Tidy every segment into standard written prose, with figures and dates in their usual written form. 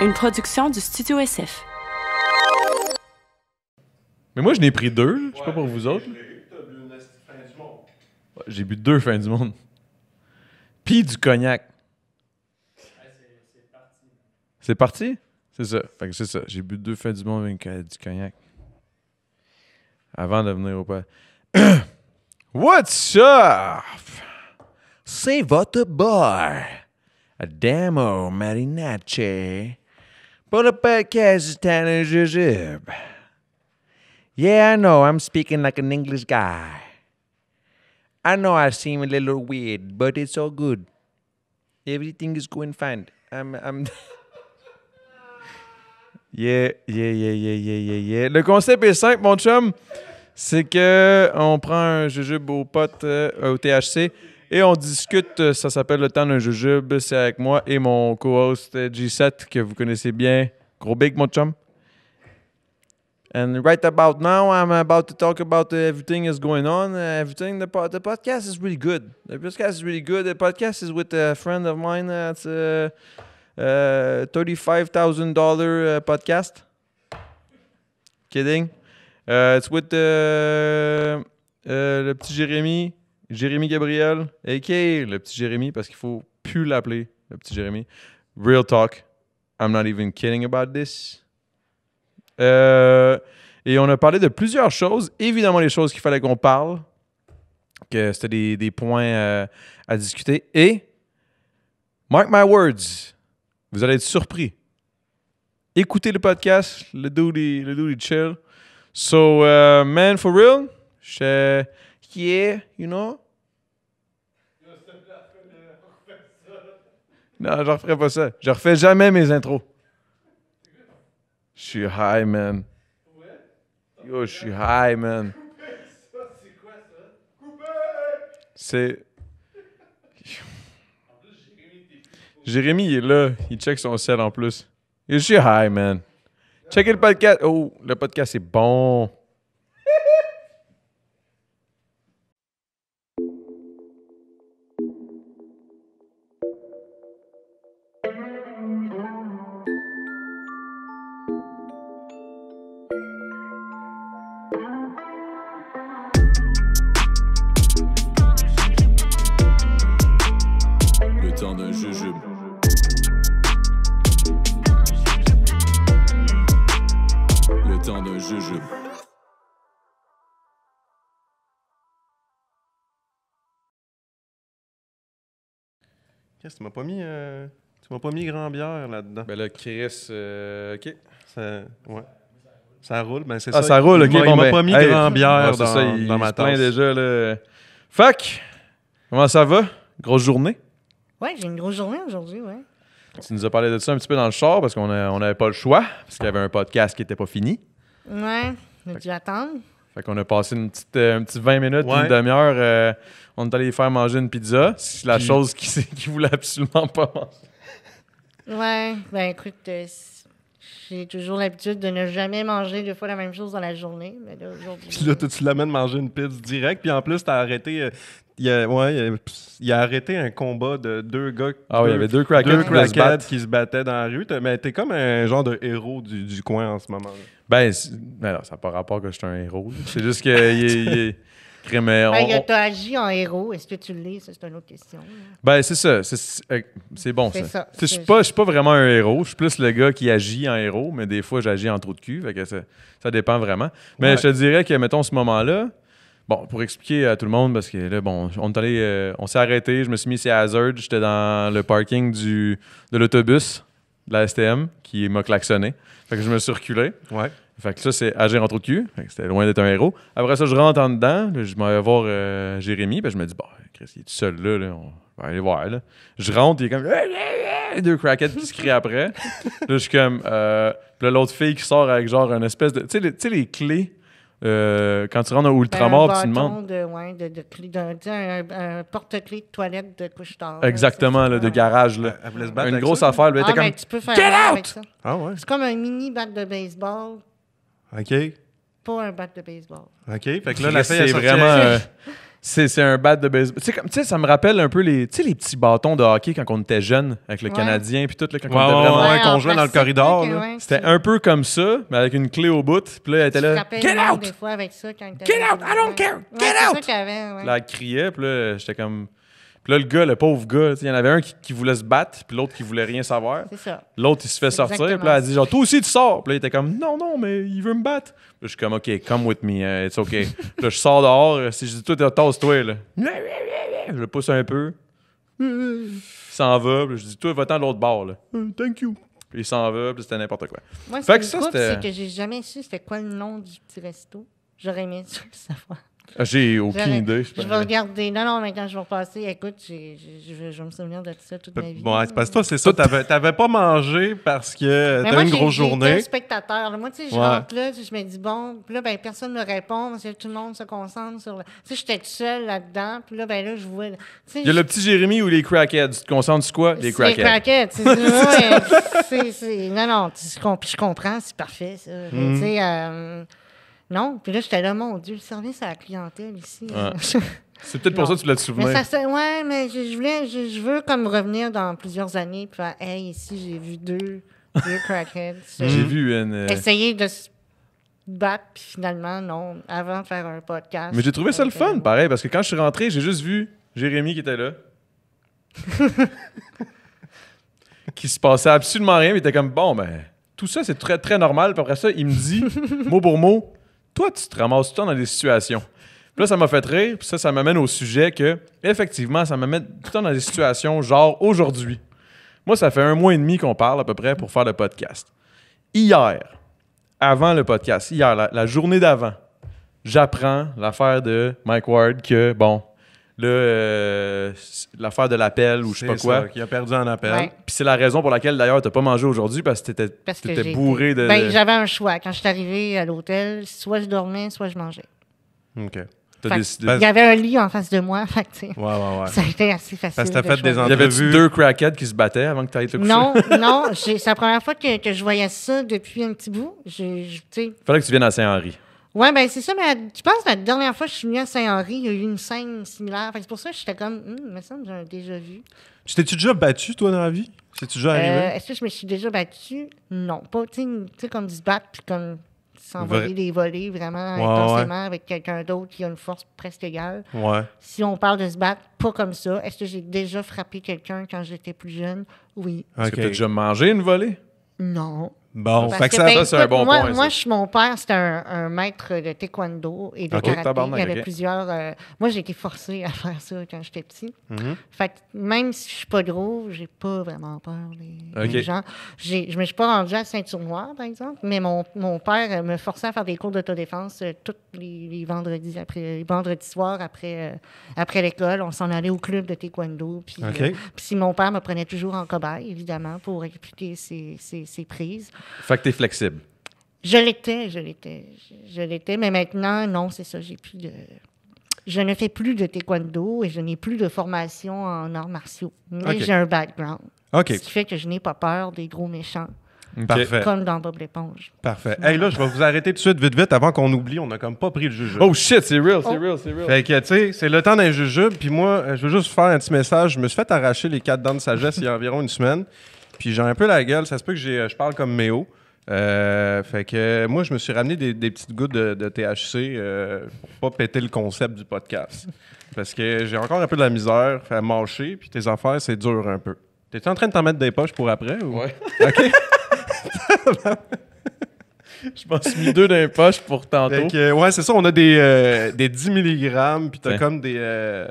Une production du Studio SF. Mais moi, je n'ai pris 2. Je sais pas pour vous autres. J'ai bu 2 fins du monde. Puis du cognac. C'est parti? C'est ça. Fait que c'est ça. J'ai bu 2 fins du monde avec du cognac. Avant de venir au pas. What's up? C'est votre boy, Adamo Marinacci, pour le podcast Tan et Jujube. Yeah, I know I'm speaking like an English guy. I know I seem a little weird, but it's all good. Everything is going fine. I'm... Yeah. Le concept est simple, mon chum. C'est que on prend un jujube au pot au THC et on discute. Ça s'appelle le temps d'un jujube. C'est avec moi et mon co-host G7 que vous connaissez bien. Gros big, mon chum. And right about now, I'm about to talk about everything is going on. Everything. The podcast is really good. The podcast is with a friend of mine. It's $35,000 podcast. Kidding. It's with le petit Jérémy Gabriel, a.k.a. le petit Jérémy, parce qu'il faut plus l'appeler le petit Jérémy. Real talk. I'm not even kidding about this. Et on a parlé de plusieurs choses. Évidemment, les choses qu'il fallait qu'on parle, que c'était des points à discuter. Et, mark my words, vous allez être surpris. Écoutez le podcast, le dude chill. So, man, for real, yeah, you know? Non, je referai pas ça. Je refais jamais mes intros. Je suis high, man. Yo, je suis high, man. C'est quoi ça? Coupé! C'est... Jérémy, il est là. Il check son sel en plus. Je suis high, man. Checkez le podcast. Oh, le podcast est bon. Le temps d'un jujube. Le temps d'un jujube. Qu'est-ce que tu m'as pas mis? Tu m'as pas mis grand bière là-dedans. Ben là, Chris, OK. Ouais. Ça roule, ben c'est Ah, ça. ça roule, OK. Il Bon, m'a ben, pas mis hey, grand bière ouais, c'est ça, il dans ma se plaint tasse. déjà, là. Fuck! Comment ça va? Grosse journée? Ouais, j'ai une grosse journée aujourd'hui, ouais. Tu nous as parlé de ça un petit peu dans le char parce qu'on n'avait pas le choix, parce qu'il y avait un podcast qui n'était pas fini. Ouais, j'ai dû attendre. Fait qu'on a passé un petit 20 minutes, Ouais. une demi-heure. On est allé faire manger une pizza. C'est la Puis- chose qu'il voulait absolument pas manger. Ouais, ben écoute, j'ai toujours l'habitude de ne jamais manger 2 fois la même chose dans la journée. Mais là, aujourd'hui. Puis là, toi, tu l'amènes manger une pizza direct. Puis en plus, t'as arrêté... il a arrêté un combat de 2 gars... Ah oui, il y avait 2 crackheads deux qui voulaient se crackheads battre. qui se battaient dans la rue. Mais t'es comme un genre de héros du coin en ce moment. Ben non, ça n'a pas rapport que je suis un héros. là. C'est juste que... Mais T'as agi en héros. Est-ce que tu l'es? Ça, c'est une autre question. Là. ben, c'est ça. C'est bon, C'est ça. ça. Je suis pas vraiment un héros. Je suis plus le gars qui agit en héros, mais des fois, j'agis en trou de cul. Fait que ça dépend vraiment. Mais Ouais. je te dirais que, mettons, ce moment-là, bon, pour expliquer à tout le monde, parce que là, bon, on s'est arrêté, je me suis mis ici à Hazard, j'étais dans le parking de l'autobus de la STM qui m'a klaxonné. Fait que je me suis reculé. Ouais. Fait que ça, c'est agir en trou de cul. Fait que c'était loin d'être un héros. Après ça, je rentre en dedans. Là, je m'en vais voir Jérémy. Puis je me dis, bon, Chris, il est tout seul là. On va aller voir. Là. Je rentre, il est comme... 2 crackheads qui se crient après. Là, je suis comme... Puis là, l'autre fille qui sort avec genre une espèce de... Tu sais, les clés... quand tu rentres dans Ultramar, Un tu bâton demandes... un porte-clés de toilette de couche-tard. Exactement, là, de garage. Là. Elle voulait se battre Une avec grosse ça? affaire. Là, Ah, était mais comme... tu peux faire Get ça out! avec ça. Ah ouais? C'est comme un mini bat de baseball, OK. pas un bat de baseball. OK. Fait que là, Là, la fille, c'est elle sortit vraiment... C'est un bat de baseball. Tu sais, ça me rappelle un peu les petits bâtons de hockey quand on était jeune, avec le Ouais. Canadien, puis tout, là, quand Ouais, on était vraiment... ouais, qu'on en jouait dans le plastique, corridor, que, là. ouais, C'était un peu comme ça, mais avec une clé au bout. Puis là, elle était tu là, frappais get le monde out! des fois avec ça quand Get out! I don't care! Get C'est out! ça qu'il y avait, ouais. Puis là, elle criait, puis là, j'étais comme... Puis là, le gars, le pauvre gars, tu sais, il y en avait un qui voulait se battre, puis l'autre qui voulait rien savoir. C'est ça. L'autre, il se fait C'est sortir, puis exactement là, elle ça. dit genre, toi aussi, tu sors. Puis là, il était comme, non, mais il veut me battre. Puis là, je suis comme, OK, come with me, it's OK. Puis là, je sors dehors, si je dis, toi, tasse-toi, là. Je le pousse un peu. Il s'en va, puis je dis, toi, va-t'en de l'autre bord, là. Thank you. Puis il s'en va, puis c'était n'importe quoi. Moi, Fait ce que qui ça, me coupe, c'était- c'est que j'ai jamais su c'était quoi le nom du petit resto. J'aurais aimé ça le savoir. J'ai aucune J'aurais- idée. Je vais regarder. Non, mais quand je vais repasser, écoute, je vais me souvenir de ça toute ma vie. Bon, ouais, c'est parce que toi, c'est ça. T'avais pas mangé parce que Mais t'avais moi, une grosse j'ai été journée. spectateur. Là. Moi, tu sais, je Ouais. rentre là, je me dis, bon, puis là, ben, personne ne me répond, parce que tout le monde se concentre sur... Tu sais, j'étais toute seule là-dedans, puis là, ben là, je vois... Tu sais, Il y a le petit Jérémy ou les crackheads. Tu te concentres sur quoi? Les crackheads. Les crackheads, c'est ça, ouais, non, je comprends, c'est parfait, ça. Mais, tu sais, non, puis là, j'étais là, mon Dieu, le service à la clientèle ici. Ouais. C'est peut-être pour Non. ça que tu l'as te souvenir. Mais ouais, mais je veux comme revenir dans plusieurs années, puis faire, hey, ici, j'ai vu deux crackheads. J'ai vu une... Essayer de se battre, puis finalement, non, avant de faire un podcast. Mais j'ai trouvé ça le fun, Donc, pareil, parce que quand je suis rentré, j'ai juste vu Jérémy qui était là. Qui se passait absolument rien, mais il était comme, bon, ben, tout ça, c'est très, très normal. Puis après ça, il me dit, mot pour mot, toi, tu te ramasses tout le temps dans des situations. Puis là, ça m'a fait rire, puis ça m'amène au sujet que, effectivement, ça m'amène tout le temps dans des situations genre aujourd'hui. Moi, ça fait 1 mois et demi qu'on parle à peu près pour faire le podcast. Hier, avant le podcast, hier, la journée d'avant, j'apprends l'affaire de Mike Ward que, bon, là, l'affaire de l'appel ou je sais pas C'est quoi. ça, qui a perdu un appel. Ouais. Puis c'est la raison pour laquelle, d'ailleurs, t'as pas mangé aujourd'hui parce que parce que t'étais j'ai bourré été- de... Ben, j'avais un choix. Quand je suis arrivée à l'hôtel, soit je dormais, soit je mangeais. OK. T'as Fait- décidé... Il y avait un lit en face de moi, fait que, tu sais, Ouais. ça a été assez facile. Parce que t'as de fait des choisir. Y avait-tu entrevues. 2 crackheads qui se battaient avant que t'ailles te coucher? Non, c'est la première fois que je voyais ça depuis un petit bout. Tu sais, Fallait que tu viennes à Saint-Henri. ouais, ben c'est ça, mais tu penses que la dernière fois que je suis venue à Saint-Henri, il y a eu une scène similaire. Fait que c'est pour ça que j'étais comme, me semble que j'ai un déjà vu. T'es-tu déjà battu, toi, dans la vie? C'est-tu déjà arrivé? Est-ce que je me suis déjà battue? Non. Pas, tu sais, comme se battre, puis comme s'envoyer Vrai. des volets vraiment Ouais, intensément avec quelqu'un d'autre qui a une force presque égale. Ouais. Si on parle de se battre, pas comme ça. Est-ce que j'ai déjà frappé quelqu'un quand j'étais plus jeune? Oui. Est-ce que OK. t'as déjà mangé une volée? Non. Bon, Parce fait que que, ça... ben, c'est un bon moi, point, ça. Moi, mon père, c'était un maître de taekwondo et de Ok, karaté. tabarnak, Il y avait ok. plusieurs... moi, j'ai été forcée à faire ça quand j'étais petit. Mhm. Fait que même si je suis pas gros, j'ai pas vraiment peur des Ok. gens. Je me suis pas rendue à ceinture noire, par exemple, mais mon père me forçait à faire des cours d'autodéfense tous les vendredis les vendredis soirs après l'école. On s'en allait au club de taekwondo. Puis OK. puis si mon père me prenait toujours en cobaye, évidemment, pour expliquer ses prises. Fait que t'es flexible. Je l'étais, mais maintenant, non, c'est ça, je ne fais plus de taekwondo et je n'ai plus de formation en arts martiaux. Mais Ok. j'ai un background. OK, Ce qui fait que je n'ai pas peur des gros méchants, parfait. comme dans Bob l'éponge. Parfait. Hey, là, je vais vous arrêter tout de suite, vite, avant qu'on oublie. On a comme pas pris le jujube. Oh shit, c'est real, c'est Oh. real, c'est real. Fait que, tu sais, c'est le temps d'un jujube. Puis moi, je veux juste vous faire un petit message. Je me suis fait arracher les 4 dents de sagesse il y a environ une semaine. Puis j'ai un peu la gueule. Ça se peut que je parle comme Méo. Fait que moi, je me suis ramené des petites gouttes de THC pour pas péter le concept du podcast. Parce que j'ai encore un peu de la misère à mâcher. Puis tes affaires, c'est dur un peu. T'es-tu en train de t'en mettre des poches pour après? Ou? Ouais. OK. Je m'en suis mis 2 dans les poches pour tantôt. Fait que, ouais, c'est ça. On a des 10 mg. Puis t'as Tiens. comme des...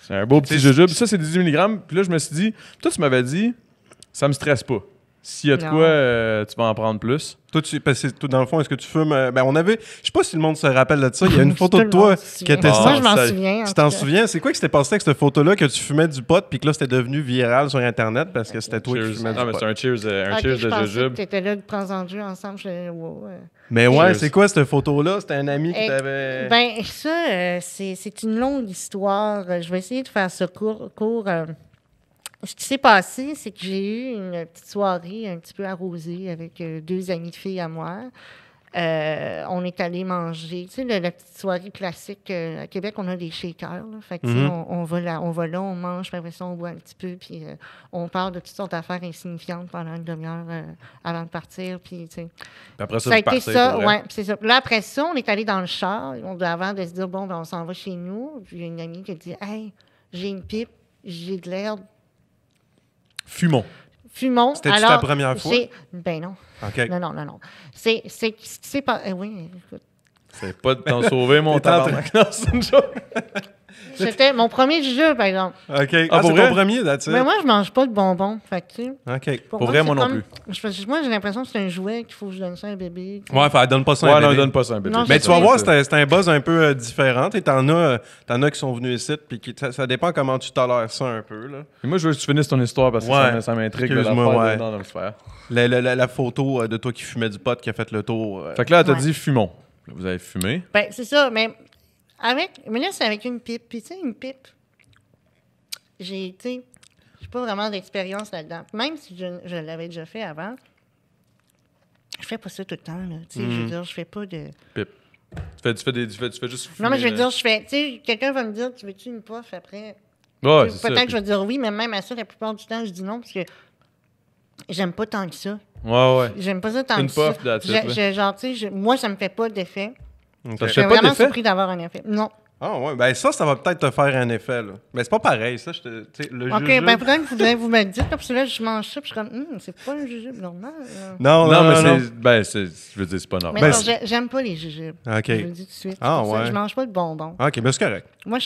C'est un beau petit C'est- jujube. Ça, c'est 10 mg. Puis là, je me suis dit, toi, tu m'avais dit, ça me stresse pas. S'il y a de Non. quoi, tu vas en prendre plus. Toi, parce que toi, dans le fond, est-ce que tu fumes? Ben, on avait. Je sais pas si le monde se rappelle de ça. Il y a une photo de Tout le monde toi se qui était souvient. Moi, je m'en ça- souviens. en Tu t'en tout cas. souviens? C'est quoi qui s'était passé avec cette photo-là que tu fumais du pot puis que là, c'était devenu viral sur Internet parce que c'était toi qui Cheers. fumais Non, mais du c'est pot? un cheers, Ok, cheers je de pensais jujube. que t'étais là, prends-en deux ensemble. Wow. Mais ouais, Cheers. c'est quoi cette photo-là? C'était un ami qui Eh, t'avait. Ben, ça, c'est une longue histoire. Je vais essayer de faire ça court. Ce qui s'est passé, c'est que j'ai eu une petite soirée un petit peu arrosée avec 2 amies de filles à moi. On est allé manger, tu sais, la petite soirée classique. À Québec, on a des shakers. Là. Fait que, tu sais, on va là, on mange, puis après ça, on boit un petit peu, puis on parle de toutes sortes d'affaires insignifiantes pendant une demi-heure avant de partir. Puis, tu sais. Puis après ça, Ça a vous été partez, ça, pour vrai. oui. C'est ça. Puis là, après ça, on est allé dans le char. Avant de se dire, bon, ben, on s'en va chez nous. Puis il y a une amie qui a dit, hey, j'ai une pipe, j'ai de l'herbe. Fumons. Fumons. C'était-tu Alors, ta première fois? Ben non. OK. Non. C'est pas. Oui, écoute. C'est pas de t'en sauver, mon T'es en train- tabarnak. Non, c'est une joke. C'était mon premier jeu, par exemple. OK. Ah, pour c'est vrai? ton premier, that's it? Mais moi, je mange pas de bonbons. Fait que, tu sais, OK. pour Pour vrai, c'est moi non comme- Moi, j'ai l'impression que c'est un jouet qu'il faut que je donne ça à un bébé. tu sais. Ouais, fait, donne pas ça à Ouais, un non, bébé. donne pas ça un bébé. Non, Mais je tu vas sais. voir, c'est un buzz un peu différent. Et t'en as qui sont venus ici, puis ça dépend comment tu tolères ça un peu. Là. Et moi, je veux que tu finisses ton histoire parce que Ouais. ça m'intrigue de Excuse-moi, l'affaire ouais. de- Non, non, frère. La photo de toi qui fumait du pot qui a fait le tour. Fait que là, elle t'a Ouais. dit fumons. Là, vous avez fumé. Ben, c'est ça, mais là, c'est avec une pipe. Puis, tu sais, une pipe, j'ai pas vraiment d'expérience là-dedans. Même si je l'avais déjà fait avant, je fais pas ça tout le temps, là. Tu sais, je veux dire, je fais pas de... Pipe. Tu fais juste fumer. Non, mais je veux là. dire, tu sais, quelqu'un va me dire, tu veux-tu une puff après? Ouais, Tu sais, c'est ça. peut-être que je vais dire oui, mais même à ça, la plupart du temps, je dis non, parce que j'aime pas tant que ça. Ouais. J'aime pas ça tant Une que ça. puff, that's it, Genre, tu sais, moi, ça me fait pas d'effet. OK. Ça Je fait suis pas vraiment d'effet? surpris d'avoir un effet. Non. Ah ouais, ben ça va peut-être te faire un effet. Là. Mais c'est pas pareil, ça. Tu sais, le OK, jujube- ben peut-être que vous me le dites, là, parce que là, je mange ça, puis je suis comme, c'est pas un jujube normal. Là. Non, Non, mais non. c'est. Ben, c'est. Je veux dire, c'est pas normal. Mais Ben, non, j'aime pas les jujubes. OK. Je vous le dis tout de suite. Ah, C'est pour ça, ouais. Je mange pas de bonbons. OK, ben c'est correct. Moi,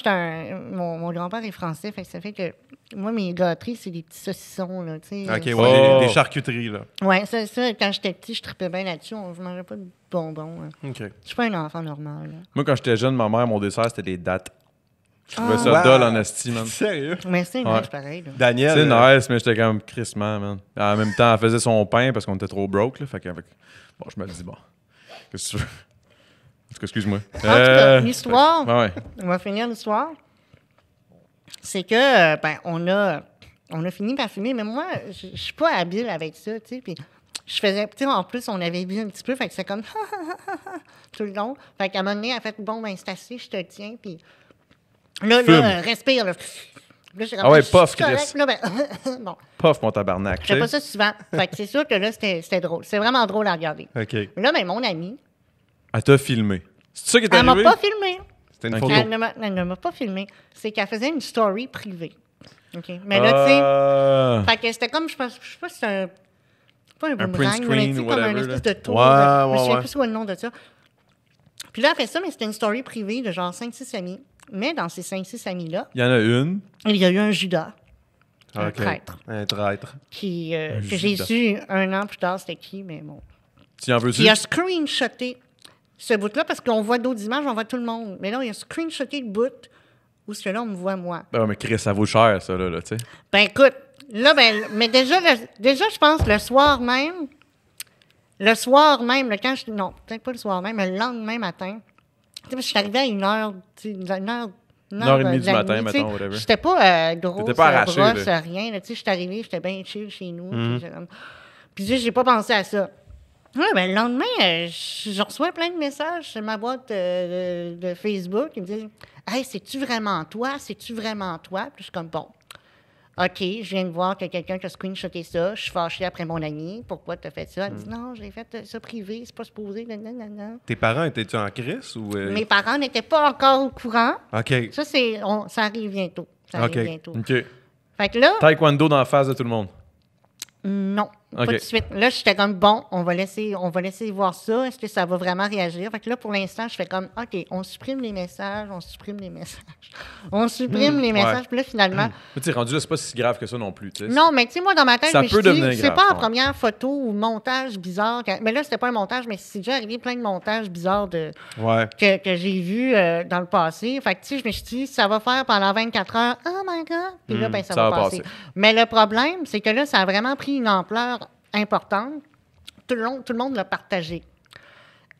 mon grand-père est français, fait que ça fait que moi, mes gâteries, c'est des petits saucissons, là, tu sais. OK, ouais, Oh. des charcuteries, là. Ouais, ça, quand j'étais petit, je tripais bien là-dessus. Je mangeais pas de bonbons. Hein. OK. Je suis pas un enfant normal. Là. Moi, quand j'étais jeune, ma mère, mon dessert, c'était des dattes. Je trouvais Ah. ça Wow. dol en esti, man. Sérieux? Mais c'est Ouais. nice pareil. Là. Daniel. C'est nice, mais j'étais comme crissement, man. En même temps, elle faisait son pain parce qu'on était trop broke, là. Fait que, bon, je me dis, bon, qu'est-ce que tu veux? En tout cas, excuse-moi. En tout cas, l'histoire, Ouais. on va finir l'histoire. C'est que, on a fini par fumer, mais moi, je suis pas habile avec ça, tu sais. Puis je faisais, tu sais, en plus, on avait bu un petit peu, fait que c'est comme tout le long. Fait qu'à un moment donné, elle a fait, bon, ben, c'est assez, je te tiens, puis là, Fume. respire, là. Puis là, j'étais comme, Ah ouais, je suis puff, correct. Chris. Là, ben, bon, Puff, mon tabarnak. je fais tu pas sais. ça souvent. Fait que c'est sûr que là, c'était drôle. C'est vraiment drôle à regarder. OK. Là, ben, mon amie, Elle t'a filmé. C'est ça qui est elle m'a arrivé? pas filmé. C'était une OK. photo. Elle ne m'a pas filmé. C'est qu'elle faisait une story privée. OK. Mais là, tu sais, Ah. fait que c'était comme, je sais pas si c'est un. Pas un boomerang, print screen mais tu sais, ou comme un whatever, espèce de tour. Ouais, je me ouais, souviens ouais. plus c'est quoi le nom de ça. Puis là, elle fait ça, mais c'était une story privée de genre 5-6 amis. Mais dans ces 5-6 amis-là, Il y en a une. il y a eu un Judas, un OK. traître, Un traître. que j'ai Judas. su un an plus tard, c'était qui, mais bon. Tu en veux-tu? Qui a screenshoté ce bout-là, parce qu'on voit d'autres images, on voit tout le monde. Mais là, il a screenshoté le bout où ce que là, on me voit moi. Ben, mais Chris, ça vaut cher, ça, là, tu sais. Ben écoute, là, mais déjà, je pense, le soir même, là, quand je... Non, peut-être pas le soir même, mais le lendemain matin, tu sais, parce que je suis arrivée à 1h, tu sais, une heure Une heure et demie de du la matin, nuit, tu sais. mettons, whatever. J'étais pas grosse, T'étais pas arrachée, brosse, là. rien. Là, tu sais, je suis arrivée, j'étais bien chill chez nous. Puis j'étais comme- Puis tu sais, j'ai pas pensé à ça. Ouais, ben, le lendemain, je reçois plein de messages sur ma boîte de Facebook. Ils me disent « Hey, c'est-tu vraiment toi? C'est-tu vraiment toi? » Puis je suis comme « Bon, OK, je viens de voir que quelqu'un qui a screenshoté ça. Je suis fâchée après mon ami. Pourquoi tu as fait ça? » Elle dit « Non, j'ai fait ça privé. C'est pas supposé. Nanana. Tes parents étaient-tu en crise ou. Mes parents n'étaient pas encore au courant. OK. Ça, ça arrive bientôt. Ça arrive OK. bientôt. OK. Fait que là, Taekwondo dans la face de tout le monde. non, OK. pas de suite. Là, j'étais comme, bon, on va laisser voir ça. Est-ce que ça va vraiment réagir? Fait que là, pour l'instant, je fais comme, OK, on supprime les messages. Puis là, finalement, Mais tu sais, rendu là, c'est pas si grave que ça non plus, tu sais. non, mais tu sais, moi, dans ma tête, Ça je me peut suis dit, devenir c'est grave, pas la ouais. première photo ou montage bizarre. Mais là, c'était pas un montage, mais c'est déjà arrivé plein de montages bizarres Ouais. que j'ai vus dans le passé. Fait que, tu sais, je me suis dit, ça va faire pendant 24 heures. Oh my God! Puis là, ben, ça va passer. Mais le problème, c'est que là, ça a vraiment pris une ampleur importante. Tout le monde l'a partagé.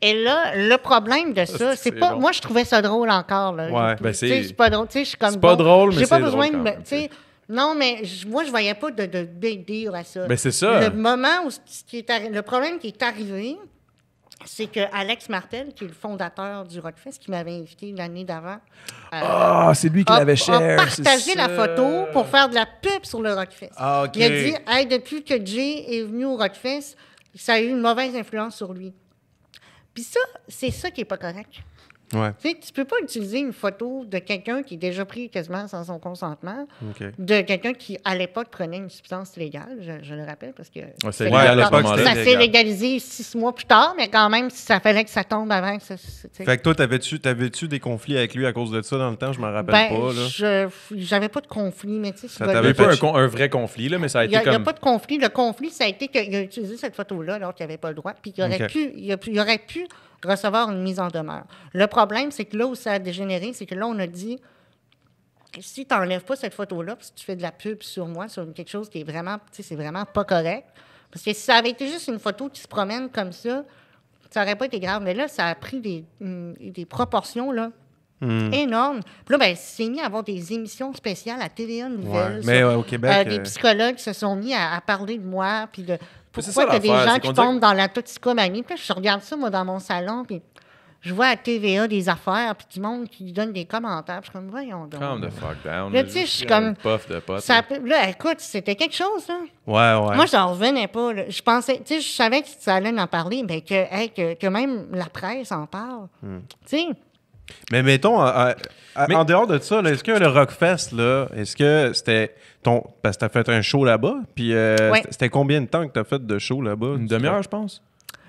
Et là, le problème de ça, c'est pas. long. Moi, je trouvais ça drôle encore. Là. Ouais, ben, Tu sais, c'est pas drôle. Tu sais, je suis comme. c'est pas drôle, mais j'ai pas c'est besoin drôle de. quand même, Tu sais, non, mais moi, je voyais pas de big deal à ça. Ben, c'est ça. Le moment où le problème qui est arrivé, c'est que Alex Martel, qui est le fondateur du Rockfest, qui m'avait invité l'année d'avant, Ah, c'est lui qui l'avait a cher. partagé la photo pour faire de la pub sur le Rockfest. Ah, OK. Il a dit, hey, depuis que Jay est venu au Rockfest, ça a eu une mauvaise influence sur lui. Puis ça, c'est ça qui est pas correct. Ouais. Tu sais, tu peux pas utiliser une photo de quelqu'un qui est déjà pris quasiment sans son consentement, OK. de quelqu'un qui, à l'époque, prenait une substance légale, je le rappelle, parce que c'est légal à légal à ce l'époque, moment-là. ça c'était s'est légal. légalisé 6 mois plus tard, mais quand même, ça fallait que ça tombe avant que ça... tu sais. Fait que toi, t'avais-tu des conflits avec lui à cause de ça dans le temps? Je m'en rappelle Ben, pas, là. j'avais pas de conflit, mais tu sais, ce Ça gars-là, Il n'y a t'avait pas un vrai conflit, là, mais ça a il été n'y a comme... pas de conflit. Le conflit, ça a été qu'il a utilisé cette photo-là alors qu'il n'avait pas le droit, puis qu'il aurait, OK. il aurait pu recevoir une mise en demeure. Le problème, c'est que là où ça a dégénéré, c'est que là, on a dit, si tu n'enlèves pas cette photo-là, puis si tu fais de la pub sur moi, sur quelque chose qui est vraiment, tu sais, c'est vraiment pas correct. Parce que si ça avait été juste une photo qui se promène comme ça n'aurait pas été grave. Mais là, ça a pris des proportions, là, énormes. Puis là, ben, c'est mis à avoir des émissions spéciales à TVA Nouvelles. Ouais. Mais sur- au Québec... des psychologues se sont mis à parler de moi, puis de c'est pourquoi ça il y a des l'affaire, gens c'est qui qu'on dirait tombent dans la toxicomanie. Puis là, je regarde ça, moi, dans mon salon, puis je vois à TVA des affaires, puis du monde qui donne des commentaires. Puis je suis comme, voyons donc. Calm the fuck down. Là, tu sais, je suis comme- Un puff de pote. Ça, là, écoute, c'était quelque chose, là. Ouais. Moi, j'en revenais pas. Là. Je pensais, tu sais, je savais que ça allait en parler, mais que même la presse en parle. Tu sais, Mais mettons, en dehors de ça, là, est-ce que le Rockfest, là, est-ce que c'était ton... Parce que t'as fait un show là-bas, puis Ouais. c'était combien de temps que t'as fait de show là-bas? Une demi-heure, je pense.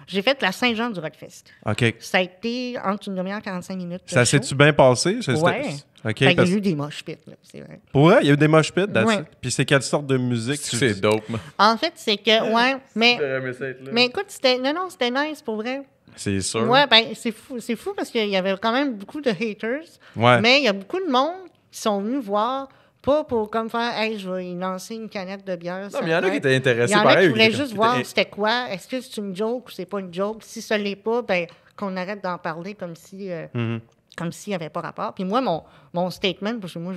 j'ai fait la Saint-Jean du Rockfest. OK. Ça a été entre une demi-heure et 45 minutes. Ça de show. s'est-tu bien passé? Ouais. OK. Fait qu'il y parce- a eu des moches pits, là, c'est vrai. Pour vrai, il y a eu des mosh pits, that's Ouais. it. Puis c'est quelle sorte de musique? C'est dope, man. En fait, c'est que, ouais, mais écoute, c'était nice pour vrai. C'est sûr. Ouais, ben, c'est fou parce qu'il y avait quand même beaucoup de haters. Ouais. Mais il y a beaucoup de monde qui sont venus voir, pas pour comme faire, hey, je vais y lancer une canette de bière. Non, mais il y en a qui étaient Il intéressés y en a pareil. qui voulaient qui étaient juste comme- voir qui étaient- c'était quoi, est-ce que c'est une joke ou c'est pas une joke. Si ça l'est pas, ben, qu'on arrête d'en parler comme si, comme s'il n'y avait pas rapport. Puis moi, mon statement, parce que moi,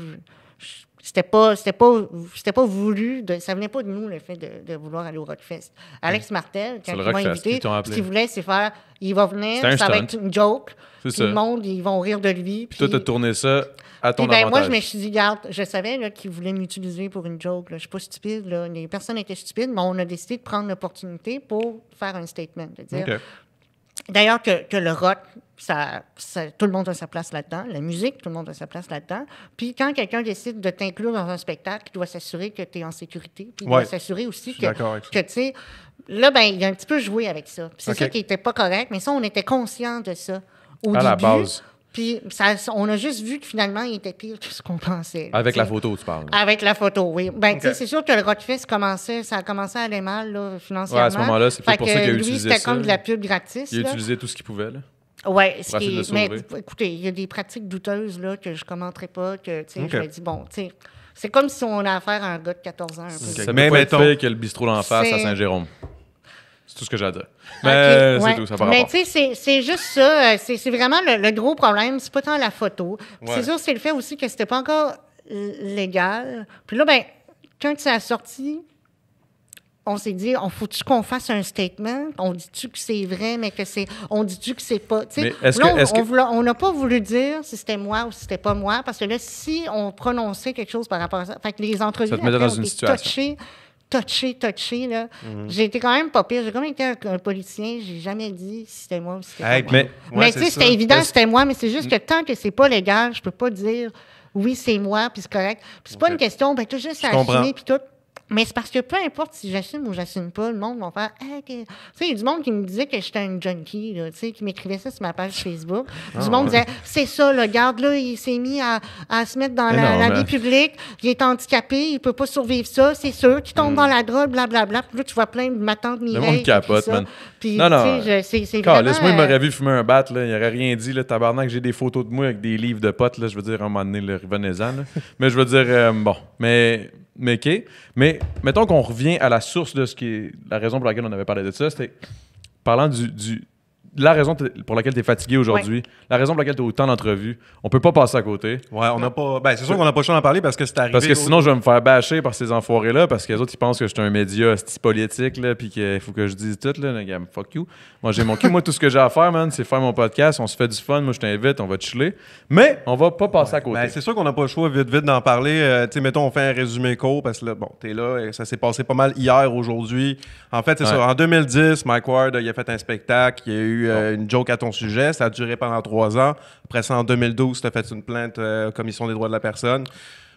c'était pas voulu, ça venait pas de nous, le fait de vouloir aller au Rockfest. Alex Martel, quand C'est il le m'a Rockfest invité, qu'ils t'ont appelé. ce qu'il voulait, c'est faire, il va venir, C'était un ça va stunt. être une joke, C'est puis ça. le monde, ils vont rire de lui. Puis, Toi, t'as tourné ça à ton puis ben, moi, avantage. je me suis dit, regarde, je savais là, qu'il voulait m'utiliser pour une joke. Là. Je suis pas stupide. Là. Les personnes étaient stupides, mais on a décidé de prendre l'opportunité pour faire un statement. De dire, OK. d'ailleurs, que le rock, tout le monde a sa place là-dedans. La musique, tout le monde a sa place là-dedans. Puis quand quelqu'un décide de t'inclure dans un spectacle, il doit s'assurer que tu es en sécurité. Puis il Ouais. doit s'assurer aussi Je suis que, d'accord avec ça. tu sais, là, ben, il a un petit peu joué avec ça. Puis c'est OK. ça qui n'était pas correct, mais ça, on était conscient de ça au À début. la base. Puis on a juste vu que finalement, il était pire que ce qu'on pensait. Avec la tu sais. photo, tu parles. Avec la photo, oui. Ben, tu sais, OK. c'est sûr que le Rockfest ça a commencé à aller mal, là, financièrement. Ouais, à ce moment-là, c'est peut-être Fait pour ça qu'il a lui, utilisé c'était ça. comme de la pub gratis. Il a là. utilisé tout ce qu'il pouvait, là. Ouais, pour essayer de le mais sauver. écoutez, il y a des pratiques douteuses là, que je ne commenterai pas, que tu sais, OK. je me dis, bon, tu sais, c'est comme si on a affaire à un gars de 14 ans. Un peu. OK. Ça Mais peut pas être mettons- fait que le bistrot d'en face à C'est- Saint-Jérôme. C'est tout ce que j'ai à dire. Mais OK, c'est ouais. tout, ça par Mais rapport. tu sais, c'est juste ça. C'est vraiment le gros problème. C'est pas tant la photo. Puis Ouais. c'est sûr, c'est le fait aussi que c'était pas encore légal. Puis là, ben, quand ça a sorti, on s'est dit, faut-tu qu'on fasse un statement? On dit-tu que c'est vrai, mais que c'est... On dit-tu que c'est pas... tu sais, Mais est-ce là, que- est-ce que- on n'a pas voulu dire si c'était moi ou si c'était pas moi, parce que là, si on prononçait quelque chose par rapport à ça... Fait que les entrevues Ça te mettait après dans ont une été situation. touché, là. J'ai été quand même pas pire. J'ai quand même été un politicien. J'ai jamais dit si c'était moi ou si c'était Hey, pas moi. puis- Mais ouais, tu sais, c'est ça. c'était évident que Est-ce- c'était moi, mais c'est juste que tant que c'est pas légal, je peux pas dire oui, c'est moi, puis c'est correct. Puis c'est pas Ok. une question, ben, tu as juste à comprends. assumer, puis tout. Mais c'est parce que peu importe si j'assume ou j'assume pas, le monde va faire hey, tu sais, il y a du monde qui me disait que j'étais un junkie, là, tu sais, qui m'écrivait ça sur ma page Facebook. Du monde disait c'est ça, le garde là, il s'est mis à se mettre dans Mais la, non, la mais- vie publique, il est handicapé, il peut pas survivre ça, c'est sûr, tu tombes dans la drogue, blablabla. Puis là, tu vois plein de ma tante Mireille. monde qui écrit capote, ça. man. Puis, Non, non. tu sais, c'est vraiment... Laisse-moi, il m'aurait vu fumer un bat, là. Il aurait rien dit, là. Tabarnak, j'ai des photos de moi avec des livres de potes, là. Je veux dire, à un moment donné, là, revenez-en, là. Mais je veux dire, bon. Mais OK. Mais mettons qu'on revient à la source de ce qui est la raison pour laquelle on avait parlé de ça. C'était parlant la raison pour laquelle tu es fatigué aujourd'hui, la raison pour laquelle tu as autant d'entrevues, on peut pas passer à côté. Ouais, on n'a pas. Ben, c'est sûr qu'on n'a pas le choix d'en parler parce que c'est arrivé. Parce que sinon, je vais me faire bâcher par ces enfoirés-là, parce que les autres, ils pensent que je suis un média politique, là, puis qu'il faut que je dise tout, là. Fuck you. Moi, j'ai mon cul. Moi, tout ce que j'ai à faire, man, c'est faire mon podcast. On se fait du fun. Moi, je t'invite, on va chiller. Mais on va pas passer à côté. Ben, c'est sûr qu'on n'a pas le choix vite d'en parler. Tu sais, mettons, on fait un résumé court parce que là, bon, t'es là, et ça s'est passé pas mal hier, aujourd'hui. En fait, c'est ça. En 2010, Mike Ward, il a fait un spectacle, il y a eu une joke à ton sujet. Ça a duré pendant 3 ans. Après ça, en 2012, tu as fait une plainte Commission des droits de la personne.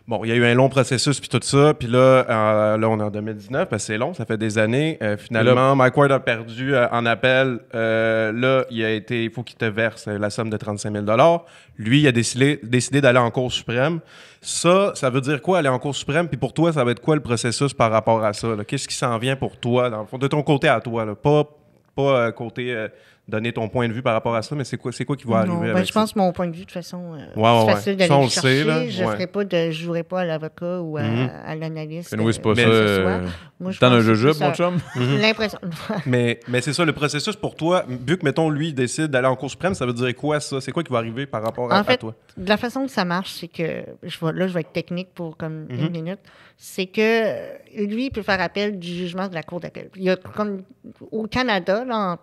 Bon, il y a eu un long processus puis tout ça. Puis là, on est en 2019, parce que c'est long, ça fait des années. Finalement, Mike Ward a perdu en appel. Là, il faut qu'il te verse la somme de 35 000 $. Lui, il a décidé d'aller en Cour suprême. Ça veut dire quoi, aller en Cour suprême? Puis pour toi, ça va être quoi le processus par rapport à ça? Là? Qu'est-ce qui s'en vient pour toi, dans le fond, de ton côté à toi? Là? Pas côté... donner ton point de vue par rapport à ça, mais c'est quoi qui va arriver avec je pense que mon point de vue, de toute façon, c'est facile d'aller le chercher. Là. Je jouerai pas à l'avocat ou à l'analyste. Oui, c'est pas ça. Moi, je t'en as un pense que jujube, c'est mon chum? L'impression. mais c'est ça, le processus pour toi, vu que, mettons, lui, il décide d'aller en Cour suprême, ça veut dire quoi, ça? C'est quoi qui va arriver par rapport à toi? De la façon que ça marche, c'est que, je vais être technique pour comme une minute, c'est que lui, il peut faire appel du jugement de la Cour d'appel. Il y a comme au Canada, là,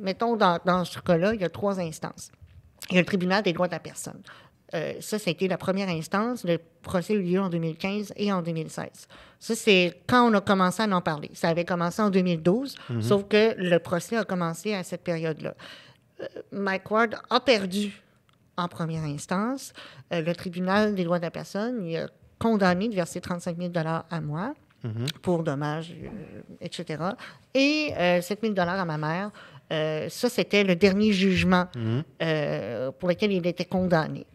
mettons, dans ce cas-là, il y a 3 instances. Il y a le tribunal des droits de la personne. Ça a été la première instance. Le procès a eu lieu en 2015 et en 2016. Ça, c'est quand on a commencé à en parler. Ça avait commencé en 2012, sauf que le procès a commencé à cette période-là. Mike Ward a perdu en première instance. Le tribunal des droits de la personne, il a condamné de verser 35 000 $ à moi pour dommages, etc. Et 7 000 $ à ma mère. Ça, c'était le dernier jugement pour lequel il était condamné.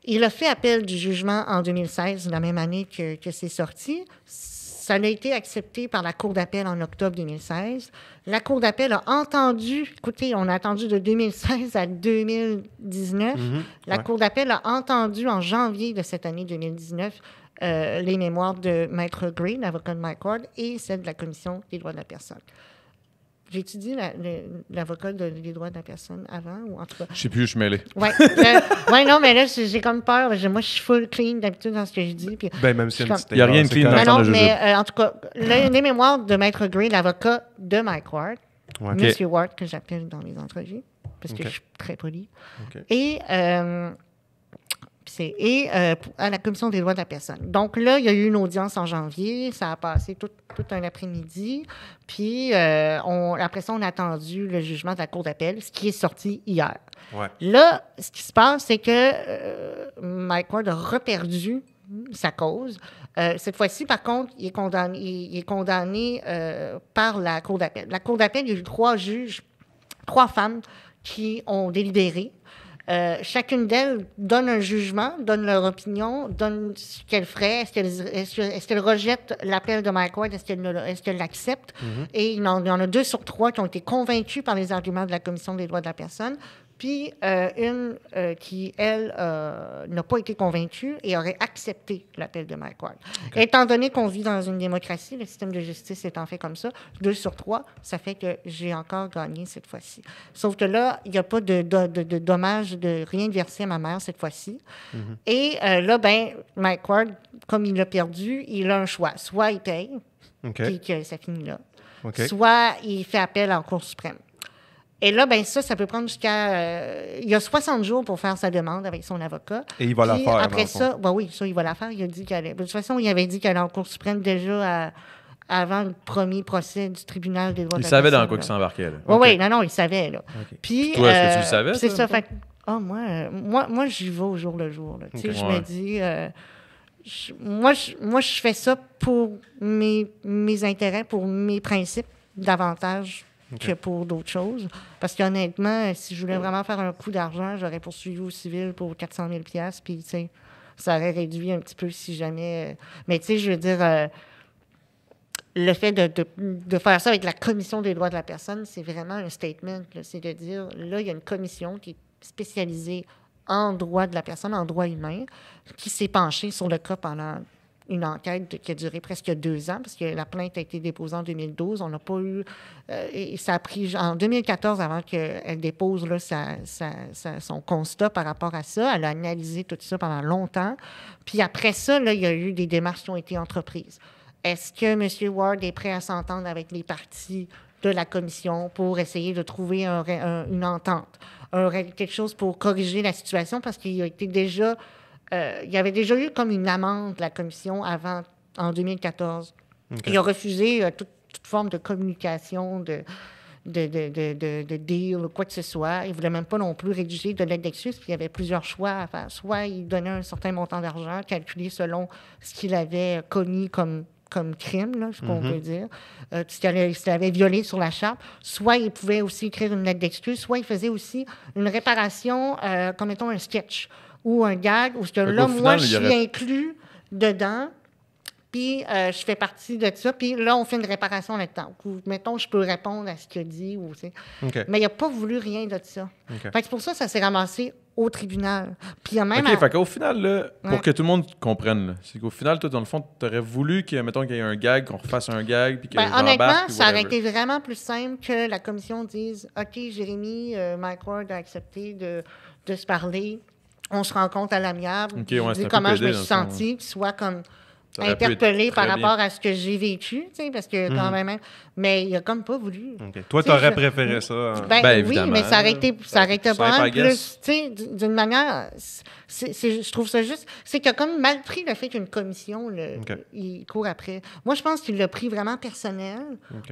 Il a fait appel du jugement en 2016, la même année que c'est sorti. Ça a été accepté par la Cour d'appel en octobre 2016. La Cour d'appel a entendu, écoutez, on a attendu de 2016 à 2019. La Cour d'appel a entendu en janvier de cette année 2019 les mémoires de Maître Gray, l'avocat de Mike Ward, et celle de la Commission des droits de la personne. J'ai étudié l'avocat des droits de la personne avant, ou en tout cas... Je sais plus, je suis mêlé. Oui, non, mais là, j'ai comme peur. Moi, je suis full clean d'habitude dans ce que je dis. Puis même si il n'y a rien de clean dans non, le jujube. mais en tout cas, les mémoires de Maître Gray, l'avocat de Mike Ward, Monsieur Ward, que j'appelle dans les entrevues, parce que je suis très poli, et à la Commission des droits de la personne. Donc là, il y a eu une audience en janvier. Ça a passé tout un après-midi. Puis après ça, on a attendu le jugement de la Cour d'appel, ce qui est sorti hier. Ouais. Là, ce qui se passe, c'est que Mike Ward a reperdu sa cause. Cette fois-ci, par contre, il est condamné par la Cour d'appel. La Cour d'appel, il y a eu 3 juges, 3 femmes qui ont délibéré. Chacune d'elles donne un jugement, donne leur opinion, donne ce qu'elle ferait. Est-ce qu'elle rejette l'appel de Mike Ward? Est-ce qu'elle l'accepte? Et il y en a 2 sur 3 qui ont été convaincus par les arguments de la Commission des droits de la personne. Puis une qui, elle, n'a pas été convaincue et aurait accepté l'appel de Mike Ward. Étant donné qu'on vit dans une démocratie, le système de justice étant fait comme ça, 2 sur 3, ça fait que j'ai encore gagné cette fois-ci. Sauf que là, il n'y a pas de dommage, de rien de versé à ma mère cette fois-ci. Et là, Mike Ward, comme il l'a perdu, il a un choix. Soit il paye, puis que ça finit là. Soit il fait appel en Cour suprême. Et là, ça peut prendre jusqu'à... il y a 60 jours pour faire sa demande avec son avocat. Et il va la faire. Après ça, oui, ça, il va la faire. Il a dit qu'elle allait... De toute façon, il avait dit qu'elle allait en Cour suprême déjà avant le premier procès du tribunal des droits de la personne. Il savait dans quoi il s'embarquait, là. Oui, non, il savait, là. Puis, toi, est-ce que tu le savais? C'est ça, fait... moi, j'y vais au jour le jour, là. Tu sais, je me dis... moi, je fais ça pour mes intérêts, pour mes principes, davantage que pour d'autres choses. Parce qu'honnêtement, si je voulais vraiment faire un coup d'argent, j'aurais poursuivi au civil pour 400 000 $, puis, tu sais, ça aurait réduit un petit peu si jamais... Mais, tu sais, je veux dire, le fait de faire ça avec la Commission des droits de la personne, c'est vraiment un statement, là. C'est de dire, là, il y a une commission qui est spécialisée en droit de la personne, en droit humain, qui s'est penchée sur le cas pendant une enquête qui a duré presque 2 ans, parce que la plainte a été déposée en 2012. On n'a pas eu... et ça a pris en 2014 avant qu'elle dépose là, son constat par rapport à ça. Elle a analysé tout ça pendant longtemps. Puis après ça, là, il y a eu des démarches qui ont été entreprises. Est-ce que M. Ward est prêt à s'entendre avec les partis de la commission pour essayer de trouver une entente, quelque chose pour corriger la situation? Parce qu'il a été déjà... il y avait déjà eu comme une amende de la commission avant, en 2014. Okay. Il a refusé toute forme de communication, de deal ou quoi que ce soit. Il ne voulait même pas non plus rédiger de l'aide d'excuse, puis il y avait plusieurs choix à faire. Soit il donnait un certain montant d'argent, calculé selon ce qu'il avait commis comme crime, là, ce qu'on peut dire, s'il avait violé sur la charte, soit il pouvait aussi écrire une lettre d'excuse, soit il faisait aussi une réparation, comme mettons un sketch ou un gag, où là, moi, je suis inclus dedans, puis je fais partie de ça, puis là, on fait une réparation là-dedans. Mettons, je peux répondre à ce qu'il a dit. Mais il n'a pas voulu rien de ça. Fait que pour ça, ça s'est ramassé au tribunal. Puis il y a même... fait qu'au final, là, pour que tout le monde comprenne, là, c'est qu'au final, toi, dans le fond, tu aurais voulu mettons, qu'il y ait un gag, qu'on refasse un gag, puis que honnêtement, ça aurait été vraiment plus simple que la commission dise « OK, Jérémy, Mike Ward a accepté de se parler. On se rencontre à l'amiable. Okay, je dis comment je me suis sentie, qu'il soit comme... interpellé par rapport à ce que j'ai vécu, tu sais, parce que quand même... Mais il a comme pas voulu. Okay. Toi, tu aurais préféré ça? Oui, mais ça aurait été pas mal plus... Tu sais, d'une manière... je trouve ça juste... C'est qu'il a comme mal pris le fait qu'une commission, il court après. Moi, je pense qu'il l'a pris vraiment personnel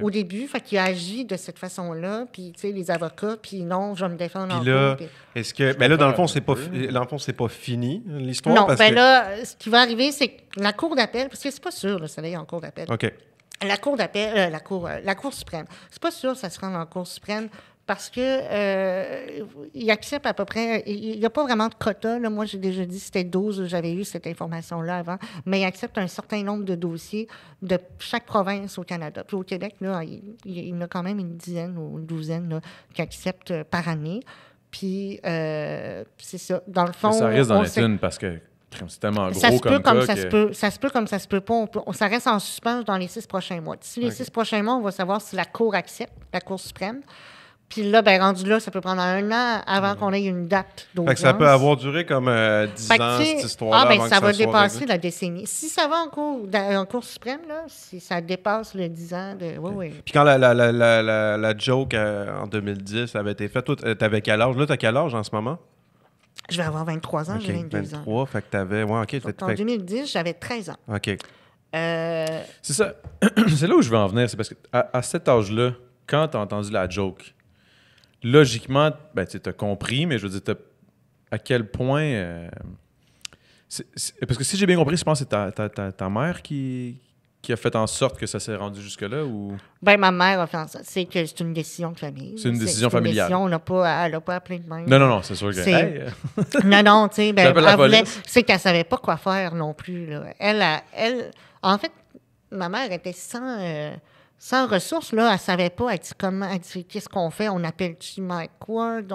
au début, fait qu'il a agi de cette façon-là, puis, tu sais, les avocats, puis non, je vais me défendre en cours. Est-ce que... Mais là, dans le fond, c'est pas fini, l'histoire? Non, là, ce qui va arriver, c'est que la Cour d'appel, parce que c'est pas sûr, là, ça allait en Cour d'appel. OK. La Cour d'appel, la Cour suprême. C'est pas sûr que ça se rende en Cour suprême parce que il accepte à peu près... Il n'y a pas vraiment de quota. Là. Moi, j'ai déjà dit c'était 12, j'avais eu cette information-là avant, mais il accepte un certain nombre de dossiers de chaque province au Canada. Puis au Québec, là, il y en a quand même une dizaine ou une douzaine là, qui acceptent par année. Puis, c'est ça. Dans le fond... Ça reste dans les thunes parce que... C'est tellement gros ça se peut comme ça se peut. Ça se peut comme ça se peut pas. Ça reste en suspens dans les 6 prochains mois. D'ici les 6 prochains mois, on va savoir si la Cour accepte, la Cour suprême. Puis là, rendu là, ça peut prendre 1 an avant qu'on ait une date d'audience. Ça peut avoir duré comme 10 ans, cette histoire-là. Ça va dépasser la décennie. Si ça va en Cour suprême, là, si ça dépasse le 10 ans de... Oui. Puis quand la joke en 2010 avait été faite, toi, t'avais quel âge? Là, t'as quel âge en ce moment? Je vais avoir 23 ans, j'ai 22 ans. 23, fait que t'avais... Ouais, OK. En 2010, j'avais 13 ans. OK. C'est ça. C'est là où je veux en venir. C'est parce qu'à cet âge-là, quand t'as entendu la joke, logiquement, tu as compris, mais je veux dire, à quel point... parce que si j'ai bien compris, je pense que c'est ta mère qui a fait en sorte que ça s'est rendu jusque-là ou... Ma mère a fait en sorte. C'est que c'est une décision de famille. C'est une décision familiale. Elle n'a pas appelé de même. Non, c'est sûr que... Non, tu sais, elle voulait... C'est qu'elle ne savait pas quoi faire non plus. Là. Elle... En fait, ma mère était sans ressources, là. Elle ne savait pas. Elle dit, qu'est-ce qu'on fait? On appelle-tu Mike Ward?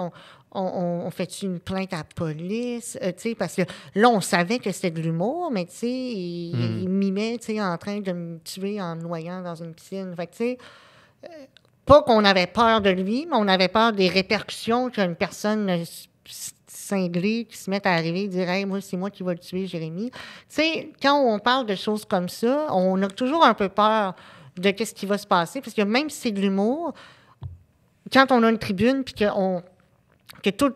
On fait-tu une plainte à la police? Parce que là, on savait que c'était de l'humour, mais il mimait en train de me tuer en me noyant dans une piscine. Fait que, pas qu'on avait peur de lui, mais on avait peur des répercussions qu'une personne cinglée qui se met à arriver et dire « Hey, moi, c'est moi qui vais le tuer, Jérémy. » Quand on parle de choses comme ça, on a toujours un peu peur de ce qui va se passer, parce que même si c'est de l'humour, quand on a une tribune puis que tout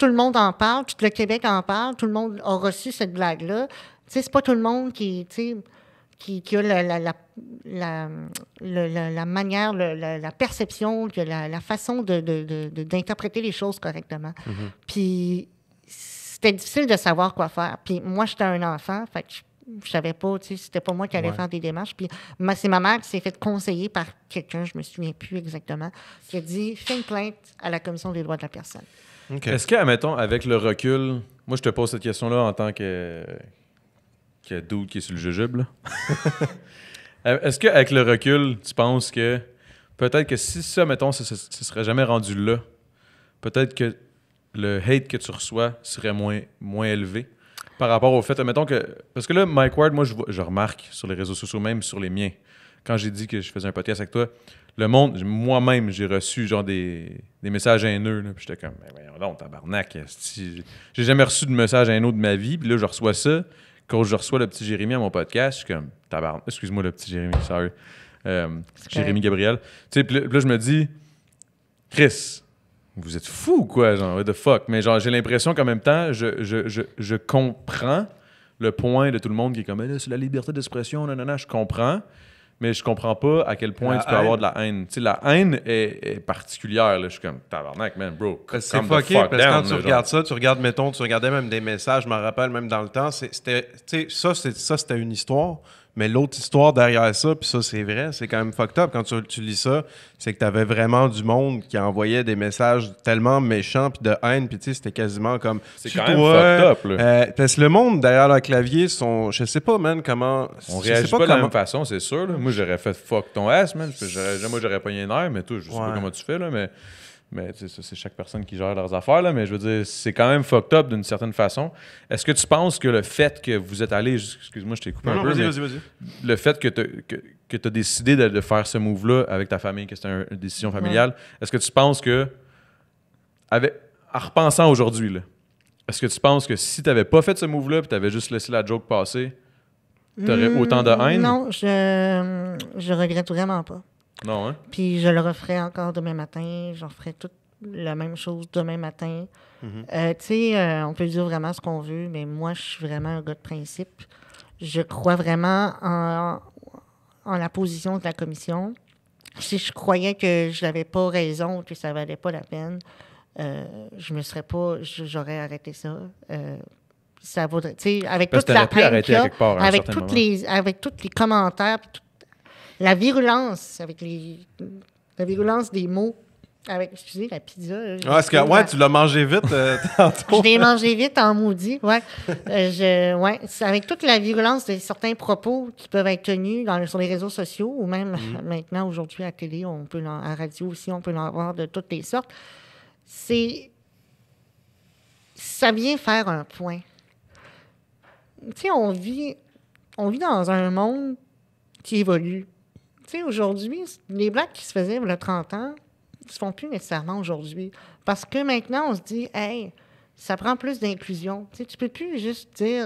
le monde en parle, tout le Québec en parle, tout le monde a reçu cette blague-là. C'est pas tout le monde qui a la manière, la perception, la façon d'interpréter les choses correctement. Puis c'était difficile de savoir quoi faire. Puis moi, j'étais un enfant, fait que je savais pas, c'était pas moi qui allais faire des démarches. Puis c'est ma mère qui s'est fait conseiller par quelqu'un, je me souviens plus exactement, qui a dit « Fais une plainte à la Commission des droits de la personne. » Okay. Est-ce que, admettons, avec le recul, moi je te pose cette question-là en tant que dude qui est sur le jujube, là. Est-ce qu'avec le recul, tu penses que peut-être que si ça, mettons, ça serait jamais rendu là, peut-être que le hate que tu reçois serait moins élevé? par rapport au fait, mettons que... Parce que là, Mike Ward, moi, je remarque sur les réseaux sociaux, même sur les miens, quand j'ai dit que je faisais un podcast avec toi, le monde, moi-même, j'ai reçu genre des messages haineux. Là, puis j'étais comme, mais voyons donc, tabarnak. J'ai jamais reçu de message haineux de ma vie. Puis là, je reçois ça. Quand je reçois le petit Jérémy à mon podcast, je suis comme, tabarnak. Excuse-moi, le petit Jérémy, sorry. Jérémy Gabriel. Tu sais, puis là, je me dis, Chris, vous êtes fou, quoi, genre, what the fuck. Mais genre, j'ai l'impression qu'en même temps, je comprends le point de tout le monde qui est comme, là, c'est la liberté d'expression, nanana, je comprends, mais je comprends pas à quel point tu peux avoir de la haine. Tu sais, la haine est particulière, là. Je suis comme, tabarnak, man, bro. C'est fucké, parce que quand tu regardes ça, tu regardais même des messages, je m'en rappelle même dans le temps, c'était une histoire. Mais l'autre histoire derrière ça, puis ça, c'est vrai, c'est quand même fucked up. Quand tu lis ça, c'est que t'avais vraiment du monde qui envoyait des messages tellement méchants puis de haine, puis tu sais, c'était quasiment comme... C'est quand même fucked up, là. Parce que le monde derrière le clavier, je sais pas, man, comment... On réagit pas de la même façon, c'est sûr, là. Moi, j'aurais fait fuck ton ass, man. Moi, j'aurais pogné un air, mais toi, je sais pas comment tu fais, là, mais c'est chaque personne qui gère leurs affaires, là, mais je veux dire, c'est quand même fucked up d'une certaine façon. Est-ce que tu penses que le fait que vous êtes allé, excuse-moi, je t'ai coupé un peu, vas-y. Le fait que tu as décidé de faire ce move-là avec ta famille, que c'était une décision familiale, est-ce que tu penses que, en repensant aujourd'hui, là, est-ce que tu penses que si tu n'avais pas fait ce move-là et tu avais juste laissé la joke passer, tu aurais autant de haine? Non, je regrette vraiment pas. Non, hein? Puis je le referai encore demain matin. Je referai toute la même chose demain matin. Tu sais, on peut dire vraiment ce qu'on veut, mais moi, je suis vraiment un gars de principe. Je crois vraiment en la position de la commission. Si je croyais que je n'avais pas raison, que ça ne valait pas la peine, j'aurais arrêté ça. Ça vaudrait, tu sais, avec toute la haine qu'il y a, avec tous les commentaires, puis la virulence, la virulence des mots, excusez, la pizza. Tu l'as mangé vite tantôt. Je l'ai mangé vite en maudit, ouais. C'est avec toute la virulence de certains propos qui peuvent être tenus sur les réseaux sociaux ou même maintenant, aujourd'hui, à la télé, à la radio aussi, on peut en voir de toutes les sortes. Ça vient faire un point. Tu sais, on vit dans un monde qui évolue. Tu sais, aujourd'hui, les blagues qui se faisaient il y a 30 ans ne se font plus nécessairement aujourd'hui. Parce que maintenant, on se dit, hey, ça prend plus d'inclusion. Tu sais, tu peux plus juste dire,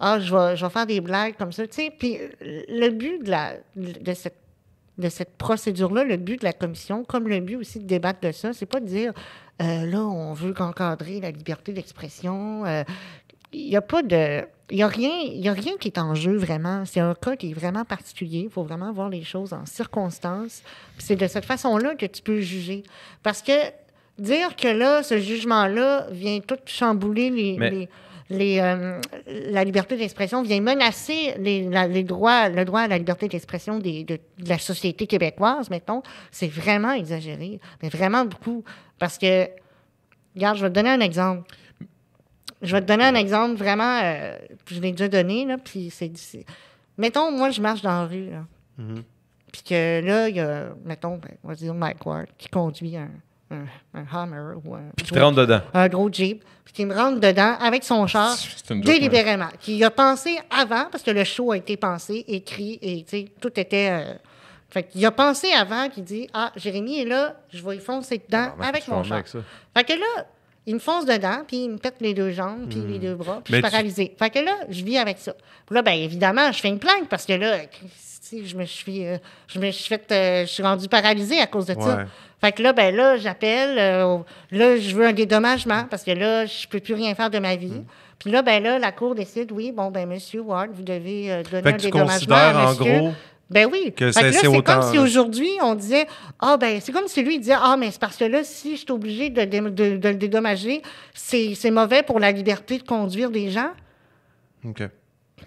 je vais faire des blagues comme ça. Tu sais, puis le but de cette procédure-là, le but de la commission, comme le but aussi de débattre de ça, c'est pas de dire, là, on veut encadrer la liberté d'expression. Il n'y a rien qui est en jeu vraiment. C'est un cas qui est vraiment particulier. Il faut vraiment voir les choses en circonstances. Puis c'est de cette façon-là que tu peux juger. Parce que dire que là, ce jugement-là vient tout chambouler la liberté d'expression, vient menacer le droit à la liberté d'expression de la société québécoise, mettons, c'est vraiment exagéré. Mais vraiment beaucoup. Parce que, regarde, je vais te donner un exemple. Vraiment, je l'ai déjà donné, là, puis mettons, moi, je marche dans la rue, là. Puis que là, il y a, mettons, on va dire Mike Ward, qui conduit un Hummer ou puis qui te rentre dedans. Un gros Jeep, puis qui me rentre dedans avec son char délibérément. Qui a pensé avant, parce que le show a été pensé, écrit, et tu sais, tout était... Fait qu'il a pensé avant, qu'il dit, Jérémy est là, je vais y foncer dedans avec mon char. Fait que là, il me fonce dedans, puis il me pète les deux jambes, puis les deux bras, puis je suis paralysée. Fait que là, je vis avec ça. Puis là, bien évidemment, je fais une plainte parce que là, je suis rendue paralysée à cause de ça. Fait que là, j'appelle. Là, je veux un dédommagement parce que là, je peux plus rien faire de ma vie. Puis là, la Cour décide, oui, monsieur Ward, vous devez donner un dédommagement à monsieur. En gros, ben oui. Que fait que là, c'est autant... comme si aujourd'hui, on disait, c'est comme si lui, il disait, mais c'est parce que là, si je suis obligé de le dédommager, c'est mauvais pour la liberté de conduire des gens. OK,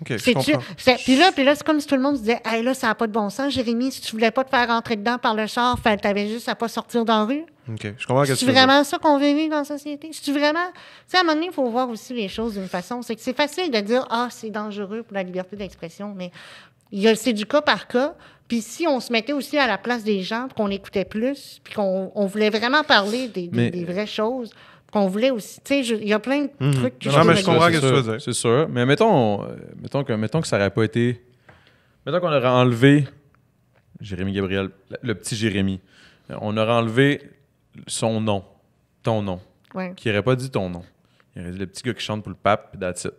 je comprends. Puis là, c'est comme si tout le monde se disait, hey, là, ça n'a pas de bon sens, Jérémy, si tu voulais pas te faire rentrer dedans par le char, t'avais juste à pas sortir dans la rue. OK, je comprends. C'est vraiment ça qu'on veut vivre dans la société? C'est vraiment... Tu sais, à un moment donné, il faut voir aussi les choses d'une façon. C'est que c'est facile de dire, c'est dangereux pour la liberté d'expression, mais c'est du cas par cas. Puis si on se mettait aussi à la place des gens, qu'on écoutait plus, puis qu'on voulait vraiment parler des vraies choses, qu'on voulait aussi. Tu sais, il y a plein de trucs que Non, mais je trouve comprends C'est ce que tu sûr, veux dire. C'est sûr. Mais mettons que ça n'aurait pas été... Mettons qu'on aurait enlevé Jérémy Gabriel, le petit Jérémy. On aurait enlevé son nom, ton nom. Ouais. Qui n'aurait pas dit ton nom. Il aurait dit le petit gars qui chante pour le pape, puis that's it.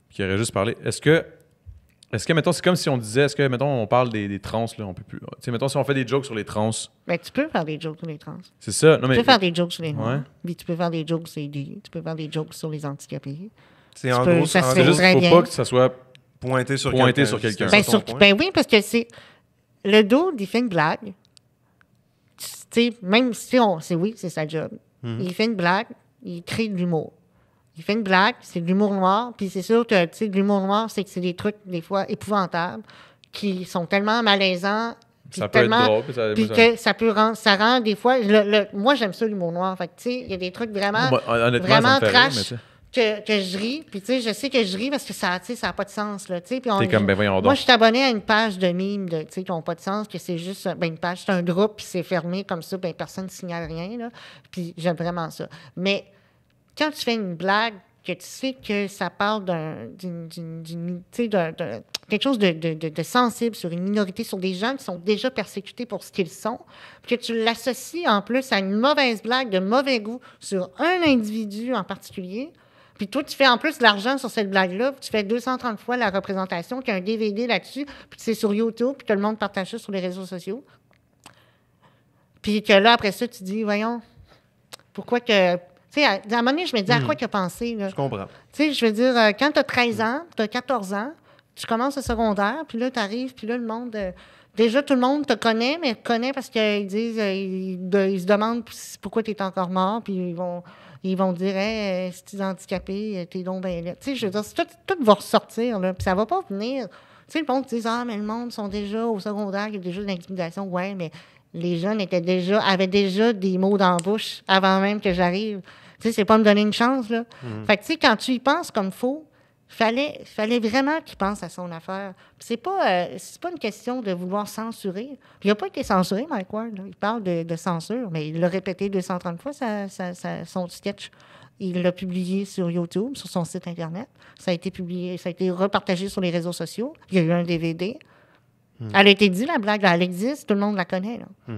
Puis qui aurait juste parlé. Est-ce que, mettons, c'est comme si on disait, est-ce que, mettons, on parle des trans, là, on peut plus. Tu sais, mettons, si on fait des jokes sur les trans, Ben, tu peux faire des jokes sur les trans. c'est ça. Non, mais, Tu peux faire des jokes sur les Ouais. noirs. Puis tu peux faire des jokes sur les gays. Tu peux faire des jokes sur les handicapés. C'est en peux- gros, ça en se c'est fait gros, juste très faut bien. pas que ça soit pointer sur Pointer quelqu'un. sur quelqu'un. C'est Ben, ça ton sur- point? ben oui, parce que c'est. Le dos, il fait une blague. Tu sais, même si on. Oui, c'est sa job. Il fait une blague, il crée de l'humour. Il fait une blague, c'est de l'humour noir. Puis c'est sûr que, tu sais, de l'humour noir, c'est que c'est des trucs, des fois, épouvantables, qui sont tellement malaisants. Puis Ça peut être tellement. drôle. Puis ça, Puis ça- que ça peut rendre. Ça rend des fois. Moi, j'aime ça, l'humour noir. Fait que, tu sais, il y a des trucs vraiment. Bon, honnêtement, vraiment ça me fait rire, trash. mais tu sais, Que je ris, puis tu sais, je sais que je ris parce que ça, tu sais, ça n'a pas de sens, là, tu sais. Puis t'es comme, ben voyons moi, donc. je suis abonné à une page de mimes, tu sais, qui n'ont pas de sens, que c'est juste, ben, une page, c'est un groupe, puis c'est fermé comme ça, ben, personne ne signale rien, là. Puis j'aime vraiment ça. Mais quand tu fais une blague, que tu sais que ça parle quelque chose de sensible sur une minorité, sur des gens qui sont déjà persécutés pour ce qu'ils sont, puis que tu l'associes en plus à une mauvaise blague de mauvais goût sur un individu en particulier, puis toi, tu fais en plus de l'argent sur cette blague-là, puis tu fais 230 fois la représentation, qu'il y a un DVD là-dessus, puis c'est sur YouTube, puis que le monde partage ça sur les réseaux sociaux. Puis que là, après ça, tu dis, voyons, pourquoi que... Tu sais, à un moment donné, je me dis, à quoi qu'il a pensé, là? Je comprends. Tu sais, je veux dire, quand tu as 13 ans, tu as 14 ans, tu commences le secondaire, puis là, tu arrives, puis là, le monde... déjà, tout le monde te connaît, mais te connaît parce qu'ils disent... ils se demandent pourquoi tu es encore mort, puis ils vont dire, hey, si tu es handicapé, t'es donc bien là. Tu sais, je veux dire, tout va ressortir, là, puis ça va pas venir... Tu sais, le monde dit, ah, mais le monde sont déjà au secondaire, il y a déjà de l'intimidation. Ouais, mais les jeunes avaient déjà des mots dans la bouche avant même que j'arrive. Tu sais, c'est pas me donner une chance, là. Fait que, tu sais, quand tu y penses comme faut, fallait vraiment qu'il pense à son affaire. Puis c'est pas une question de vouloir censurer. Puis il n'a pas été censuré, Mike Ward, là. Il parle de censure, mais il l'a répété 230 fois, son sketch. Il l'a publié sur YouTube, sur son site Internet. Ça a été publié, ça a été repartagé sur les réseaux sociaux. Il y a eu un DVD. Elle a été dit, la blague, là, elle existe, tout le monde la connaît, là.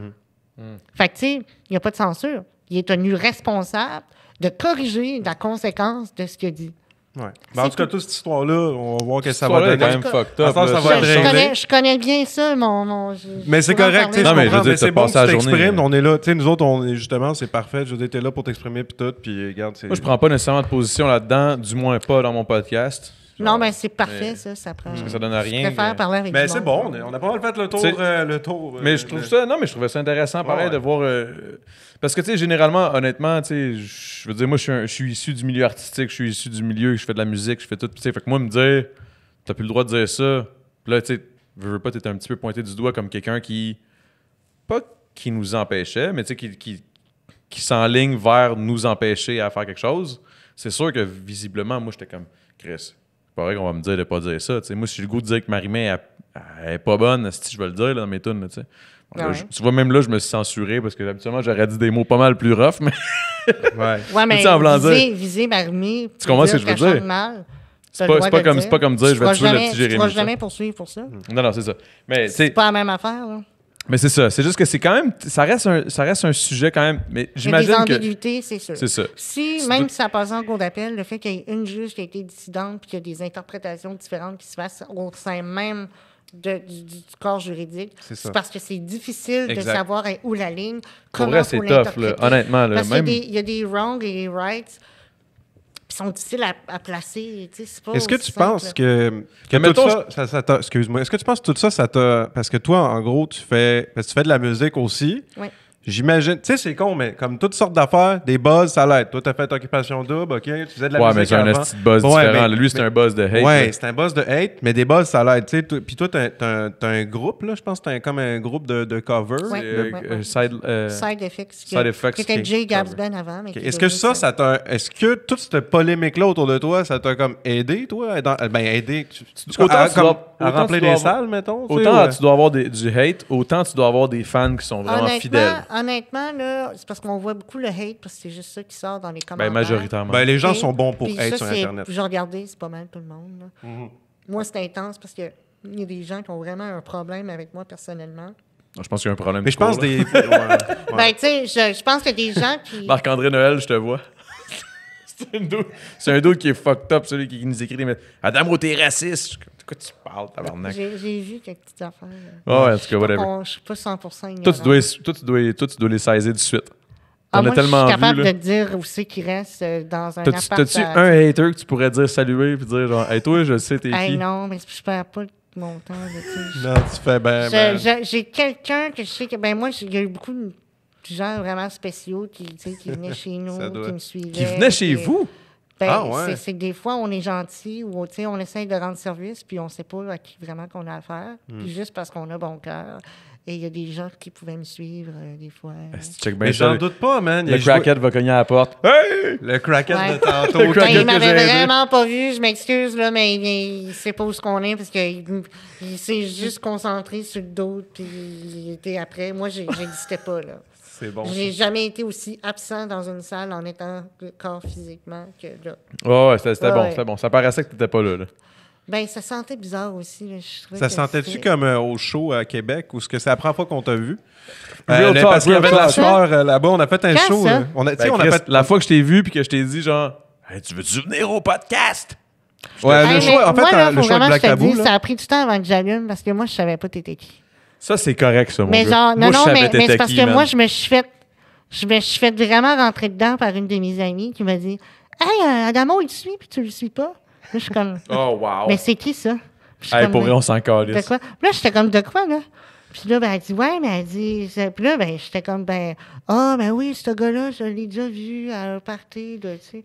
Fait que, tu sais, il n'y a pas de censure. Il est tenu responsable de corriger la conséquence de ce qu'il a dit. Ouais. Ben, en tout cas, toute cette histoire-là, on va voir que ça Cette va histoire-là est donner. quand même fucked À up. ce temps, là. ça va être réglé. Je connais bien ça, Mais c'est je pourrais en correct, tu sais, parler. Non, mais je veux comprends, dire, mais c'est t'as bon passé que tu la journée, t'exprimes, on est là, tu sais, nous autres, on est justement, c'est parfait, je veux dire, t'es là pour t'exprimer puis tout, puis regarde, c'est... Moi, je prends pas nécessairement de position là-dedans, du moins pas dans mon podcast. Non, mais c'est parfait, Mais- ça prend... Parce que ça donne à rien. Je préfère parler avec Mais du c'est monde. bon, on a pas mal fait le tour. C'est- Mais je trouve ça, non, mais je trouvais ça intéressant, pareil, Ouais. de voir. Parce que, tu sais, généralement, honnêtement, tu sais, je veux dire, moi, je suis issu du milieu artistique, je suis issu du milieu, je fais de la musique, je fais tout. Tu sais, fait que moi, me dire, t'as plus le droit de dire ça. Puis là, tu sais, veux pas, t'es un petit peu pointé du doigt comme quelqu'un qui. Pas qui nous empêchait, mais tu sais, qui s'enligne vers nous empêcher à faire quelque chose. C'est sûr que visiblement, moi, j'étais comme, Chris, c'est pas vrai qu'on va me dire de pas dire ça. Tu sais, moi, si j'ai le goût de dire que Marie-Mé elle est pas bonne, si je vais le dire là, dans mes tunes, là, tu sais. Bon, là, Ouais. tu vois, même là, je me suis censuré parce que habituellement, j'aurais dit des mots pas mal plus rough, mais Ouais. Ouais, mais Tu sais, en voulant viser Marie-Mé, Tu comprends ce que je veux dire? Mal, c'est pas comme dire je vais tuer le petit Tu Jérémy. vas ça. jamais poursuivre pour ça. Non, c'est ça. Mais, tu C'est sais, pas la même affaire, là. mais c'est ça. C'est juste que c'est quand même. Ça reste un sujet quand même. Mais Il y a des j'imagine que. ambiguïtés, c'est sûr. C'est ça. Si, Tu même dois- si ça passe en cours d'appel, le fait qu'il y ait une juge qui a été dissidente puis qu'il y a des interprétations différentes qui se fassent au sein même du corps juridique, C'est ça. c'est parce que c'est difficile de Exact. savoir où la ligne, Pour comment vrai, faut c'est tough, là. l'interpréter. Honnêtement, là. Parce Même. qu'il y a des wrongs et des rights qui sont difficiles à placer. Tu sais, c'est pas Est-ce que aussi tu simple, penses là. que Mais tout mettons, ça t'a... Excuse-moi. Est-ce que tu penses que tout ça, ça t'a... Parce que toi, en gros, parce que tu fais de la musique aussi. Oui. J'imagine... Tu sais, c'est con, mais comme toutes sortes d'affaires, des buzz, ça l'aide. Toi, t'as fait Occupation Double, OK? Tu faisais de la Ouais, musique mais c'est un avant. esti de buzz Ouais, différent. mais- Lui, c'est un buzz de hate. Ouais, là. c'est un buzz de hate, mais des buzz, ça l'aide. Tu sais, puis toi, t'as un groupe, là, je pense que t'as comme un groupe de cover. Ouais. Side Effects. Side Effects, Qui était qui- Jay Gabsben avant. Mais Ok. qui Est-ce que devenu ça t'a... Est-ce que toute cette polémique-là autour de toi, ça t'a comme aidé, toi? Aidé... Autant à, tu comme, dois- à autant remplir tu dois des avoir- salles, mettons? tu sais, Autant ou, tu dois avoir du hate, autant tu dois avoir des fans qui sont vraiment fidèles. honnêtement, là, c'est parce qu'on voit beaucoup le hate, parce que c'est juste ça qui sort dans les commentaires. Ben, majoritairement. Ben, les gens Et- sont bons pour puis être ça, sur Internet. J'ai regardé, c'est pas mal tout le monde. Là. Moi, c'est intense parce que il y a des gens qui ont vraiment un problème avec moi personnellement. Je pense qu'il y a un problème. Mais je de pense cours, là. des. Ouais. Ben, tu sais, je pense qu'il y a des gens qui. Marc-André Noël, je te vois. C'est un dos qui est fucked up, celui qui nous écrit des Adamo, t'es raciste. De quoi tu parles, tabarnak? J'ai vu quelques petites affaires. Ouais, en tout cas, whatever. Je suis pas 100% ignorant. Toi, tu dois les saisir tout de suite. T'en moi, as tellement je suis capable vu, là. de te dire où c'est qu'il reste dans un appart. T'as-tu un hater que tu pourrais dire saluer puis dire genre, hey, toi, je sais, t'es Hey, qui? non, mais je perds pas mon temps. Là, tu sais. Non, tu fais ben. J'ai quelqu'un que je sais que. Ben, moi, il y a eu beaucoup de gens vraiment spéciaux qui venaient chez nous, Ça doit. qui me suivaient. Qui venait chez puis, vous? Ben, Ah, ouais. c'est que des fois, on est gentil ou on essaye de rendre service, puis on sait pas à qui vraiment qu'on a affaire. Puis juste parce qu'on a bon cœur. Et il y a des gens qui pouvaient me suivre des fois. Check bien Mais ça. j'en doute pas, man. Le crackhead va cogner à la porte. Hey! Le crackhead Ouais. de tantôt. Le Ben, crackhead il que m'avait j'ai aidé. vraiment pas vu, je m'excuse, là, mais il sait pas où ce qu'on est parce qu'il il s'est juste concentré sur le dos, puis il était après. Moi, j'existais pas, là. C'est bon. J'ai jamais été aussi absent dans une salle en étant corps physiquement que là. Ouais, c'était Ouais, bon, ouais. c'était bon. Ça paraissait que t'étais pas là. Ben, ça sentait bizarre aussi. Là. Je trouvais Ça que sentait-tu c'était- comme au show à Québec ou est-ce que c'est la première fois qu'on t'a vu? Real talk, parce qu'il y avait de la real talk. soirée là-bas, on a fait un Quand show. ça? là. On a, tu sais, Ben, on a Chris, fait. la fois que je t'ai vu puis que je t'ai dit genre, hey, tu veux-tu venir au podcast? Ouais, Hey, le mais show, en fait, moi, là, le faut show avec vraiment que Black je te Tabou, dise, là. ça a pris du temps avant que j'allume parce que moi, je savais pas t'étais qui. Ça, c'est correct, ça, mon Mais gars. genre, Moi, non, je savais mais t'étais c'est parce qui, que man. moi, je me suis fait vraiment rentrer dedans par une de mes amies qui m'a dit Hey, Adamo, il te suit, puis tu le suis pas. Là, je suis comme Oh, wow. Mais c'est qui ça? Puis je suis Hey, comme, pour vrai, on s'en de calisse. quoi? Puis là, j'étais comme, de quoi, là? Puis là, ben, elle dit, ouais, mais elle dit... Puis là, ben, j'étais comme, ben, ben oui, ce gars-là, je l'ai déjà vu à un party, là, tu sais.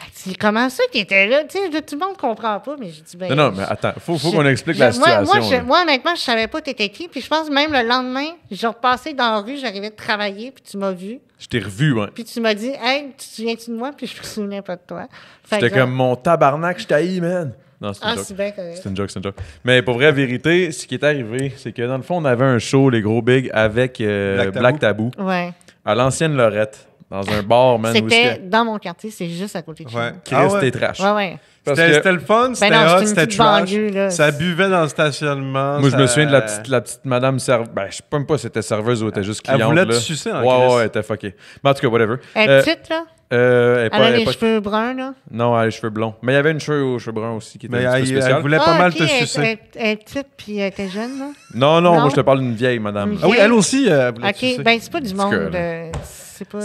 Elle dit, comment ça qu'il était là? Tu sais, tout le monde comprend pas, mais j'ai dit, ben... Non, mais attends, faut je- qu'on explique la moi, situation. là. moi, honnêtement, je savais pas t'étais qui. Puis je pense même le lendemain, j'ai repassé dans la rue, j'arrivais de travailler, puis tu m'as vu. Je t'ai revu, ouais. Puis tu m'as dit, hey, tu te souviens-tu de moi? Puis je me souvenais pas de toi. Fait J'étais que genre, comme mon tabarnak, je t'haïs, man. Non, c'est une Ah, joke. c'est bien correct. C'est une joke, c'est une joke. Mais pour vraie vérité, ce qui est arrivé, c'est que dans le fond, on avait un show, les gros bigs, avec Black Tabou, Ouais. à l'ancienne Lorette, dans un bar, man. où C'était est-ce que- dans mon quartier, c'est juste à côté de chez Ouais. nous. Chris, Ah ouais. c'était trash. Ouais, ouais. Parce C'était que c'était le fun, c'était non, c'est hot, une c'était petite trash. banlieue, là. Ça buvait dans le stationnement. moi, je me ça- souviens de la petite madame serveuse. Ben, je sais même pas si c'était serveuse ou elle était juste Elle cliente. voulait là. te sucer en Ouais, Christ. ouais, elle était fuckée. Mais en tout cas, whatever. Elle est petite, là. Elle est Elle a elle est les cheveux bruns, là. Non, elle a les cheveux blonds. Mais il y avait une cheveux aux cheveux bruns aussi qui était Mais un petit peu elle spéciale. voulait pas mal ok, te sucer. Elle est petite, puis elle était jeune, là. Non, non, Non? moi, je te parle d'une vieille madame. Une Ah oui, elle aussi, elle voulait te OK, sucer. ben c'est pas du monde. que, C'est pas... non.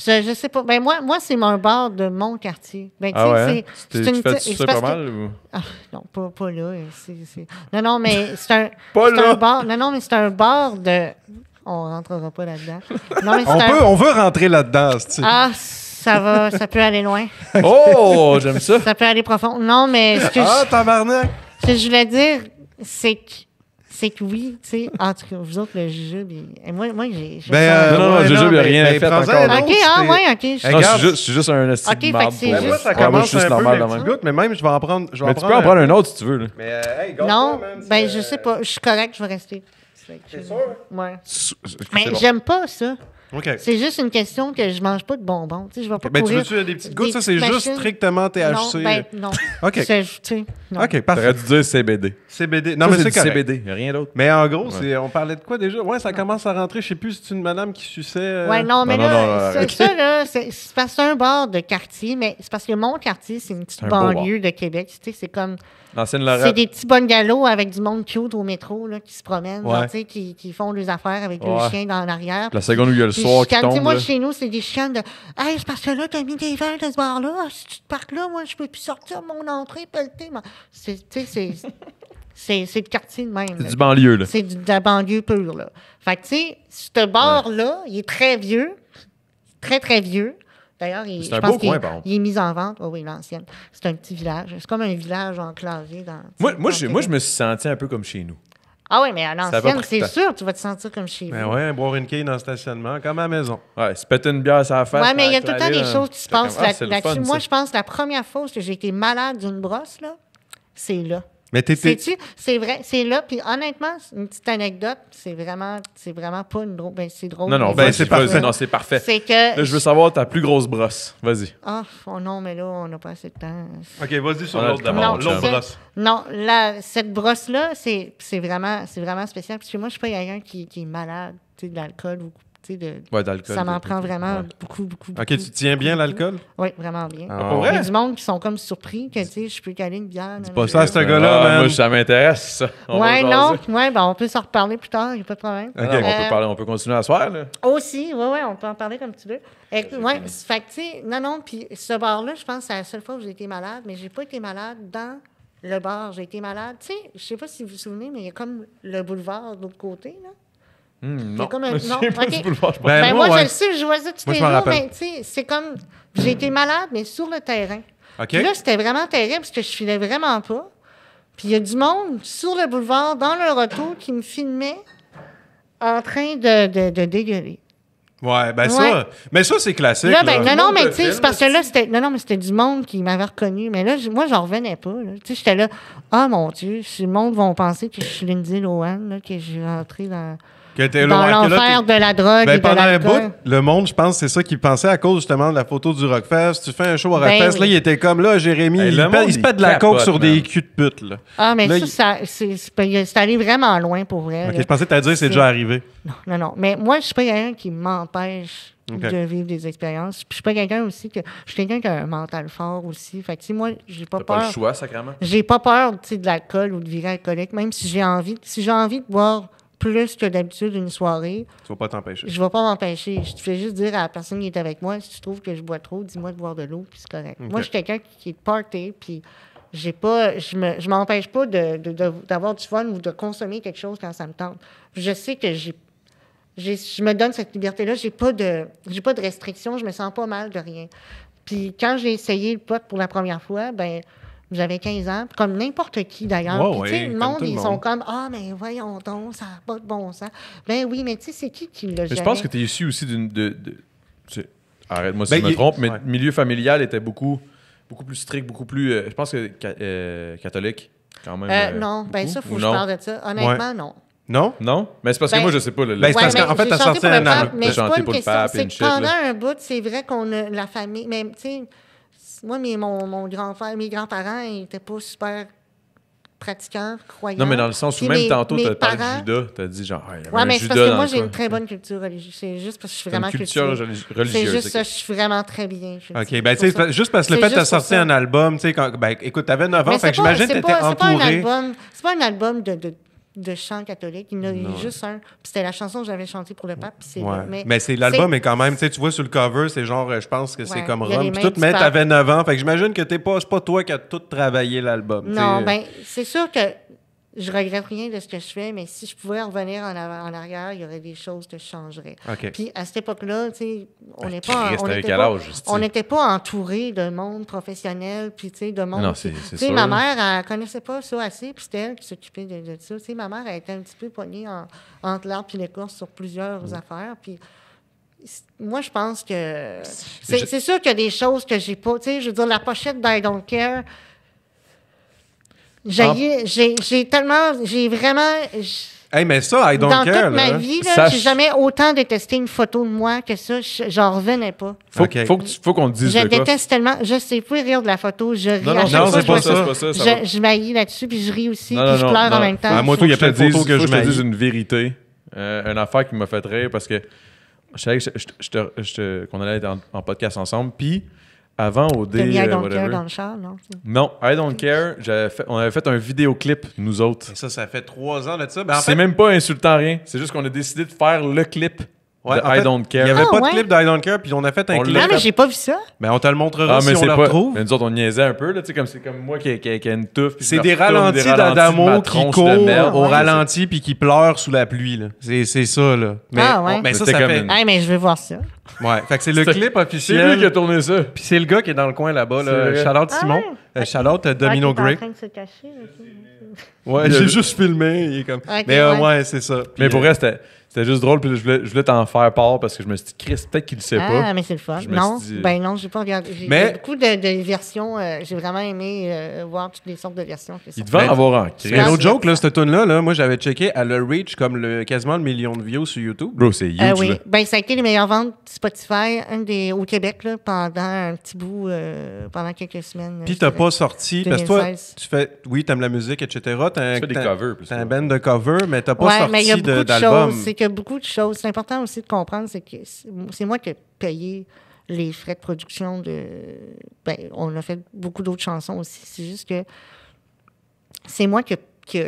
Je sais pas. Ben moi c'est mon bar de mon quartier. Ben, tu Ah sais, ouais? hein? Tu une fais c'est ça parce pas que- mal? Ou... Ah, non, pas là. Non, mais c'est un, Pas c'est là? un bar. Non, mais c'est un bar de... On rentrera pas là-dedans. Non, mais c'est On veut rentrer là-dedans, c'est Ah, ça peut aller loin. Oh, j'aime ça. Ça peut aller profond. Non, mais Ah, tabarnak! ce que je voulais dire, c'est que oui, tu sais, en tout cas, vous autres, le jujube, et moi, j'ai... Non, non, Jujube, il a rien fait prends-en encore. un autre, OK, ah, c'était- ouais, OK. Hey, Non, regarde. je suis juste un esti Ok, de fait marde que c'est pour Ben, juste- moi, ça Ouais, moi, commence je suis juste un peu, normal le de petit même. goût, mais même, je vais en prendre... Mais tu peux en prendre un autre si tu veux. Là. Mais, hey, Non, ben je sais pas. Je suis correct, je vais rester. C'est sûr? Ouais. C'est Mais bon. j'aime pas ça. OK. C'est juste une question que je mange pas de bonbons. Tu sais, je vais pas Ben, tu courir veux-tu des petites gouttes? des Ça, c'est petites juste machines. strictement THC. Non, ben, non. OK. Tu sais, non. OK, T'aurais parfait. dû dire CBD. CBD. Non, Ça, mais c'est c'est du correct. CBD, y a rien d'autre. Mais en gros, on parlait de quoi déjà? Ouais, ça commence à rentrer. Je sais plus si c'est une madame qui suçait. Ouais, non, mais non, là, non, arrête. ça, là, c'est parce que c'est un bar de quartier, mais c'est parce que mon quartier, c'est une petite C'est un beau banlieue de Québec. Tu sais, c'est comme... L'ancienne C'est Lorette. des petits bungalows avec du monde cute au métro, là, qui se promènent, Ouais. genre, tu sais, qui font des affaires avec Ouais. le chien dans l'arrière. La seconde où il y a le Puis soir je qui chicane. Tu sais, tombe. moi, là. chez nous, c'est des chicanes de Hey, c'est parce que là, t'as mis des verres de ce bar-là. Ah, si tu te parques là, moi, je peux plus sortir de mon entrée, pelleter. Tu sais, c'est le quartier de même. C'est là. du banlieue, là. C'est de la banlieue pure, là. Fait que, tu sais, ce bar-là, il est très vieux. Très, très vieux. D'ailleurs, C'est je un pense beau qu'il coin, par contre. il est mis en vente. Oh, oui, l'ancienne. C'est un petit village. C'est comme un village enclavé dans. Moi, dans je Québec. me suis senti un peu comme chez nous. Ah oui, mais à Ça va l'ancienne, pas c'est tant. sûr, tu vas te sentir comme chez Ben vous. ouais, boire une quille dans le stationnement, comme à la maison. Ouais, se péter une bière sur la face. Ouais, mais il y a puis tout le temps aller, des là. choses qui se J'étais comme, passent ah, c'est le là-dessus. fun, Moi, ça. je pense que la première fois que j'ai été malade d'une brosse, là, c'est là. Mais Sais-tu, c'est vrai, c'est là. Puis honnêtement, c'est une petite anecdote, c'est vraiment pas une drôle. Ben, c'est drôle. Non, mais ben, c'est parfait. Non, c'est parfait. C'est que. Là, je veux savoir ta plus grosse brosse. Vas-y. Ah, oh non, mais là, on n'a pas assez de temps. OK, vas-y sur On a l'autre le temps. d'abord. Non, L'autre c'est- brosse. Non, cette brosse-là, c'est vraiment spécial. Parce que moi, je suis pas quelqu'un qui est malade, tu sais, de l'alcool ou tu sais, Ouais, d'alcool. ça m'en prend vraiment Ouais. beaucoup. OK, tu tiens bien l'alcool? Oui, vraiment bien. Ah, pour Il y vrai? a du monde qui sont comme surpris que, tu sais, je peux caler une bière. Dis pas ça à ce gars-là, man. Moi, ça m'intéresse, ça. On va Ouais, jaser. non. Ouais, ben, on peut s'en reparler plus tard, il n'y a pas de problème. Ah non, on peut continuer à soir, là. Aussi, ouais, on peut en parler comme tu veux. Ouais, fait que, tu sais, non, puis ce bar-là, je pense que c'est la seule fois où j'ai été malade, mais j'ai pas été malade dans le bar. J'ai été malade, tu sais, je sais pas si vous vous souvenez, mais il y a comme le boulevard de l'autre côté, là. Non. comme un- Je me non, souviens pas ok. du boulevard, je pense. Ben, Ben, moi, moi, ouais. je le sais, je vois ça tous Moi, les je m'en jours, rappelle. mais tu sais, c'est comme, j'ai été malade, mais sur le terrain. OK. Puis là, c'était vraiment terrible parce que je filais vraiment pas. Puis il y a du monde sur le boulevard, dans leur auto, qui me filmait en train de dégueuler. Ouais, ben Ouais. ça. Mais ça, c'est classique. Là, ben, là. non, monde mais le tu sais, filme, c'est parce que là, c'était. Non, mais c'était du monde qui m'avait reconnu. Mais là, moi, j'en revenais pas. là. Tu sais, j'étais là. Ah, mon Dieu, si le monde va penser que je suis Lindsay Lohan, là, que j'ai rentré dans Que t'es dans là, que là, l'enfer t'es- de la drogue Ben, et de pendant un l'alcool. bout, le monde, je pense, c'est ça qu'il pensait à cause justement de la photo du Rockfest. Tu fais un show au Ben Rockfest, oui. là, il était comme là, Jérémy, Hey, il, le pète, monde, il se pète de la il coke capote, sur des man. culs de pute, là. Ah, mais Là, c'est allé vraiment loin pour vrai. Ok, là. je pensais que t'allais dire c'est C'est- déjà arrivé. Non. Mais moi, je suis pas quelqu'un qui m'empêche Ok. de vivre des expériences. Puis je suis pas quelqu'un aussi que. Je suis quelqu'un qui a un mental fort aussi. Fait que, tu sais, moi, j'ai pas T'as pas peur. le choix, sacrément. J'ai pas peur, tu sais, de l'alcool ou de virer alcoolique, même si j'ai envie. Si j'ai envie de boire plus que d'habitude une soirée, Tu vas pas t'empêcher. je vais pas m'empêcher. Je te fais juste dire à la personne qui est avec moi, si tu trouves que je bois trop, dis-moi de boire de l'eau, puis c'est correct. Ok. Moi, je suis quelqu'un qui est de party, puis j'ai pas, je m'empêche pas d'avoir du fun ou de consommer quelque chose quand ça me tente. Je sais que je me donne cette liberté-là. J'ai pas de restrictions. Je me sens pas mal de rien. Puis quand j'ai essayé le pot pour la première fois, ben j'avais 15 ans, comme n'importe qui d'ailleurs. Ouais, Puis, tu sais, ouais, le comme monde, tout le ils monde. sont comme ah mais voyons donc, ça n'a pas de bon sens. Ben oui, mais tu sais, c'est qui l'a Mais jamais. je pense que tu es issu aussi d'une. Arrête-moi si Ben, je me il- trompe, mais ouais. le milieu familial était beaucoup plus strict, beaucoup plus. Je pense que catholique, quand même. Non, ben beaucoup, ça, faut ou que je non? parle de ça. Honnêtement, non. Non? Non? Mais c'est parce que Ben, moi, je sais pas. ben, c'est parce qu'en fait, j'ai t'as chanté sorti pour le un pape, album. mais T'as c'est pas chanté une pour le question. pape et C'est une que shit, là. pendant un bout, c'est vrai qu'on a la famille. Mais tu sais, moi, mon grand-père, mes grands-parents, ils étaient pas super pratiquants, croyants. Non, mais dans le sens où Puis même tantôt, mes tu as parlé parents- de Judas. Tu as dit genre, il y avait Ouais, un mais c'est Judas parce que dans moi, le j'ai coin. une très bonne culture religieuse. C'est juste parce que je suis T'as vraiment une culture culturelle. religieuse. C'est juste ça, ok. je suis vraiment très bien. je OK, dis. ben, tu Pour ça. sais, juste parce que le C'est fait que t'as juste pour sorti ça. un album, tu sais, ben, écoute, t'avais 9 ans, Mais fait que c'est pas- j'imagine que c'est t'étais pas- c'est pas un entouré. album- C'est pas un album de chant catholique. Il y en a eu juste un. Puis c'était la chanson que j'avais chantée pour le pape. Puis c'est Ouais. là. Mais c'est l'album est quand même, tu sais, tu vois sur le cover, c'est genre, je pense que c'est Ouais, comme il y a Rome, les puis mains tout, du mais pape. t'avais 9 ans, fait que j'imagine que c'est pas toi qui as tout travaillé l'album. Non, tu sais. ben c'est sûr que je regrette rien de ce que je fais, mais si je pouvais revenir en arrière, il y aurait des choses que je changerais. OK. Puis à cette époque-là, tu sais, on n'est Christ, pas, on t'avais n'était quel pas, âge, c'est-tu? on n'était pas entouré de monde professionnel, puis tu sais, de monde. Non, qui- c'est tu sais, sûr. ma mère, elle connaissait pas ça assez, puis c'était elle qui s'occupait de ça. Tu sais, ma mère, elle était un petit peu pognée entre l'arbre et l'écorce sur plusieurs Mm. affaires, puis. Moi, je pense que. C'est sûr qu'il y a des choses que j'ai pas. Tu sais, je veux dire, la pochette d'I Don't Care. J'ai tellement. J'ai vraiment. Hey, mais ça, I don't Dans care, toute ma là. vie, là, Sache- j'ai jamais autant détesté une photo de moi que ça. J'en revenais pas. OK. Faut qu'on te dise Je de quoi. déteste tellement. Je sais pas rire de la photo. Je ris Non, à non, chaque non, fois c'est que je pas vois ça, c'est pas ça, ça va. Je m'haïs là-dessus, puis je ris aussi, Non, puis non, je non, pleure en non. même temps. Ah, moi, Faut il y a que je plein te de photos dise- que faut je je te dise m'haïs. une vérité. Une affaire qui m'a fait rire parce que je savais qu'on allait être en podcast ensemble. Puis, avant au T'as mis dé, I Don't whatever. Care dans le char, non? Non, I Don't Care. On avait fait un vidéoclip, nous autres. Ça fait 3 ans de ça. Ben, en C'est fait, même pas insultant, rien. C'est juste qu'on a décidé de faire le clip ouais, de en I fait, Don't il n'y Care. avait Ah, pas de ouais. clip d'I Don't Care, puis on a fait un On clip. l'a Ah, mais j'ai pas vu ça. Ben, on te le montrera Ah, si mais on c'est le pas. retrouve. Mais nous autres, on niaisait un peu, là. Tu sais, comme c'est comme moi qui a une touffe. puis C'est je des leur retourne ralentis de ma d'Adamo qui tronche de courent merde. au Ouais, ralenti puis qui pleurent sous la pluie. là. C'est ça, là. Mais, Ah, ouais. mais ça, C'était ça comme fait... une- Ah, mais je veux voir ça. Ouais, fait que c'est le C'est- clip C'est officiel. lui qui a tourné ça. Puis c'est le gars qui est dans le coin là-bas. C'est Là. vrai. Shout-out Ah, Simon. ouais. Shout-out Domino Ah, qui est Gray. en train de se cacher. Ouais, Il y a- j'ai juste filmé. Il est comme... Ok, mais ouais. ouais, c'est ça. Puis, Mais pour vrai, c'était C'était juste drôle, puis je voulais t'en faire part parce que je me suis dit, Chris, peut-être qu'il le sait pas. Ah, mais c'est le fun. Je me Non, suis dit- ben non, j'ai pas regardé. Il y a beaucoup de versions. J'ai vraiment aimé voir toutes les sortes de versions. Il devait en avoir en Chris. Mais l'autre joke, là, cette tune-là, moi, j'avais checké, elle a reach comme quasiment le million de views sur YouTube. Bro, c'est huge, Oui, là. ben ça a été les meilleures ventes Spotify au Québec là, pendant un petit bout, pendant quelques semaines. Puis je t'as dirais. pas sorti, parce que toi, 2016. oui, t'aimes la musique, etc. Tu fais des covers, plus T'as ça. un band de cover, mais t'as pas Ouais, mais il y a sorti beaucoup de d'album. choses. C'est qu'il y a beaucoup de choses. C'est important aussi de comprendre, c'est que c'est moi qui ai payé les frais de production de. Ben, on a fait beaucoup d'autres chansons aussi. C'est juste que c'est moi qui tu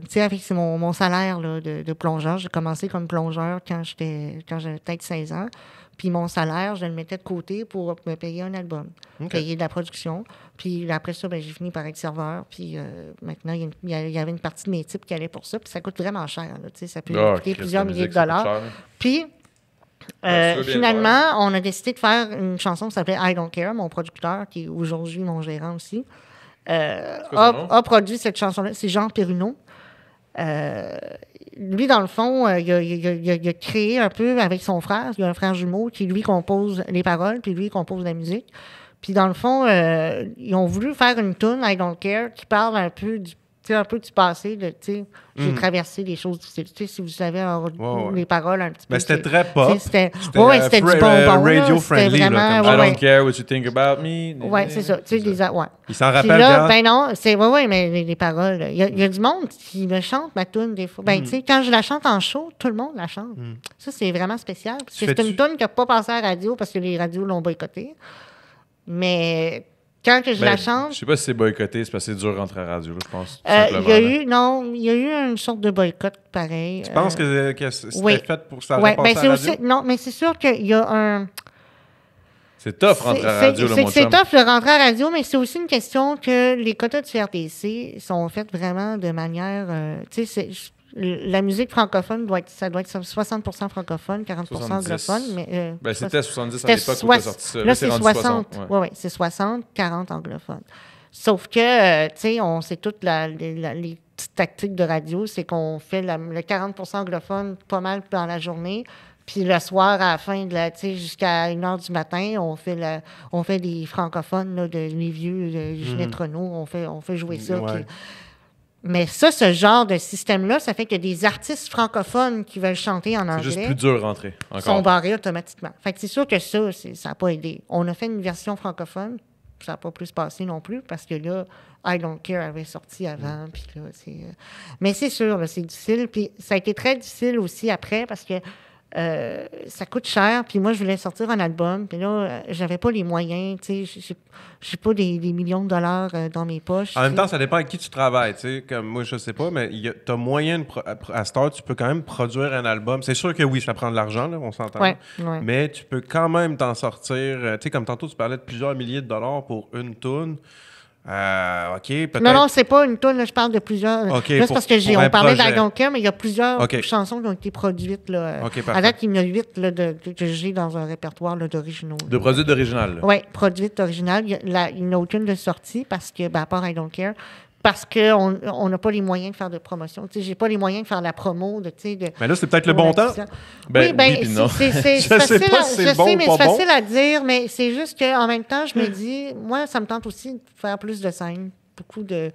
sais, avec mon salaire là, de plongeur, j'ai commencé comme plongeur quand j'avais peut-être 16 ans. Puis mon salaire, je le mettais de côté pour me payer un album, payer de la production. Puis après ça, ben, j'ai fini par être serveur. Puis maintenant, il y avait une partie de mes types qui allait pour ça. Puis ça coûte vraiment cher. Là, tu sais, ça peut coûter plusieurs milliers de dollars. Puis finalement, on a décidé de faire une chanson qui s'appelait I Don't Care. Mon producteur, qui est aujourd'hui mon gérant aussi, a produit cette chanson-là. C'est Jean Perruneau. Lui, dans le fond, il a créé un peu avec son frère. Il y a un frère jumeau qui, lui, compose les paroles, puis lui, compose la musique. Puis, dans le fond, ils ont voulu faire une tune, I Don't Care, qui parle un peu du passé. J'ai traversé des choses difficiles. Tu sais, si vous savez les paroles un petit peu. Mais c'était très pop. C'était du bonbon. Radio-friendly. C'était vraiment... I don't care what you think about me. Oui, c'est ça. Tu sais, ouais. Il s'en Puis rappelle, là, ben non, mais les paroles, il y a du monde qui me chante ma tune des fois. Ben, tu sais, quand je la chante en show, tout le monde la chante. Ça, c'est vraiment spécial. Parce que c'est une tune qui n'a pas passé à la radio parce que les radios l'ont boycottée. Mais quand que je la chante... Je sais pas si c'est boycotté, c'est parce que c'est dur de rentrer à la radio, je pense. Il y a eu une sorte de boycott pareil. Tu penses que c'était fait pour ça ben, passer à la radio? Non, mais c'est sûr qu'il y a un... C'est tough rentrer à la radio, là, mon C'est chum. tough de rentrer à la radio, mais c'est aussi une question que les quotas du CRTC sont faits vraiment de manière... tu sais, la musique francophone ça doit être 60% francophone, 40% anglophone. Mais, ben, c'était 70 à c'était l'époque où tu as sorti ça. Là, c'est rendu 60. Ouais. Oui, c'est 60, 40 anglophones. Sauf que, tu sais, on sait toutes les petites tactiques de radio, c'est qu'on fait le 40% anglophone pas mal dans la journée. Puis le soir, à la fin, tu sais, jusqu'à 1h du matin, on fait des francophones, là, les vieux, Ginette Renault, on fait jouer ça. Ouais. Puis, mais ça, ce genre de système-là, ça fait que des artistes francophones qui veulent chanter en anglais C'est juste plus dur de rentrer. sont Encore. barrés automatiquement. Fait que c'est sûr que ça n'a pas aidé. On a fait une version francophone, ça n'a pas plus passé non plus, parce que là, I Don't Care avait sorti avant. Puis là, mais c'est sûr, là, c'est difficile. Puis ça a été très difficile aussi après, parce que ça coûte cher, puis moi, je voulais sortir un album, puis là, j'avais pas les moyens, tu sais, j'ai pas des millions de dollars dans mes poches. En même temps, ça dépend avec qui tu travailles, tu sais, comme moi, je sais pas, mais t'as moyen, à cette heure, tu peux quand même produire un album. C'est sûr que oui, ça prend de l'argent, là, on s'entend. Ouais. Mais tu peux quand même t'en sortir, tu sais, comme tantôt, tu parlais de plusieurs milliers de dollars pour une toune. OK, peut-être... Non, c'est pas une toune, là, je parle de plusieurs. OK, là, c'est parce que on parlait projet. d'I Don't Care, mais il y a plusieurs OK. chansons qui ont été produites. Là, OK, à parfait. date, il y en a 8 là, que j'ai dans un répertoire là, d'originaux. De produits d'original. là. Oui, produites originales. Il n'y a aucune de sortie parce que, à part I Don't Care, parce qu'on n'a pas les moyens de faire de promotion. Tu sais, j'ai pas les moyens de faire la promo. Mais là, c'est peut-être le bon temps. Ben, oui, puis non. C'est Je sais facile, pas si c'est je bon sais, ou mais pas c'est bon. facile à dire, mais c'est juste qu'en même temps, je me dis, moi, ça me tente aussi de faire plus de scènes, beaucoup de...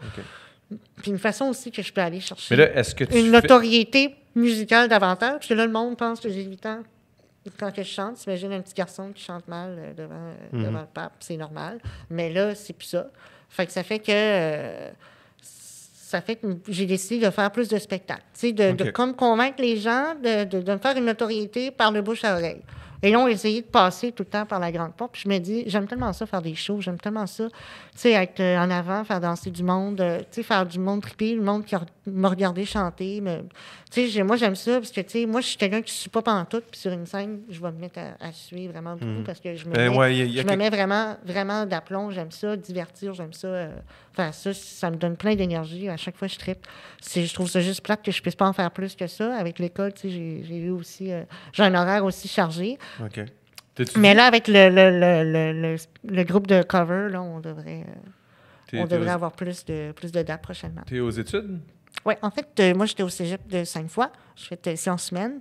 Puis une façon aussi que je peux aller chercher Mais là, est-ce que tu une fais- notoriété musicale davantage, parce que là, le monde pense que j'ai 8 ans quand que je chante. T'imagines un petit garçon qui chante mal devant le pape, c'est normal. Mais là, c'est plus ça. Fait que ça fait que j'ai décidé de faire plus de spectacles. Tu sais, de comme convaincre les gens de me faire une notoriété par le bouche à oreille. Et là, on a essayé de passer tout le temps par la grande porte. Puis je me dis, j'aime tellement ça, faire des shows. J'aime tellement ça, tu sais, être en avant, faire danser du monde, tu sais, faire du monde triper, le monde qui m'a regardé chanter. Tu sais, moi, j'aime ça parce que, tu sais, moi, je suis quelqu'un qui ne suit pas pantoute. Puis sur une scène, je vais me mettre à suivre vraiment beaucoup parce que je me mets vraiment, vraiment d'aplomb. J'aime ça, divertir, j'aime ça. Faire ça, ça me donne plein d'énergie. À chaque fois, je trippe. Je trouve ça juste plate que je ne puisse pas en faire plus que ça. Avec l'école, tu sais, j'ai eu aussi... j'ai un horaire aussi chargé. OK. Mais là, avec le groupe de cover, là, on devrait avoir plus de dates prochainement. T'es aux études? Oui, en fait, moi, j'étais au cégep de Sainte-Foy. Je fais sciences humaines.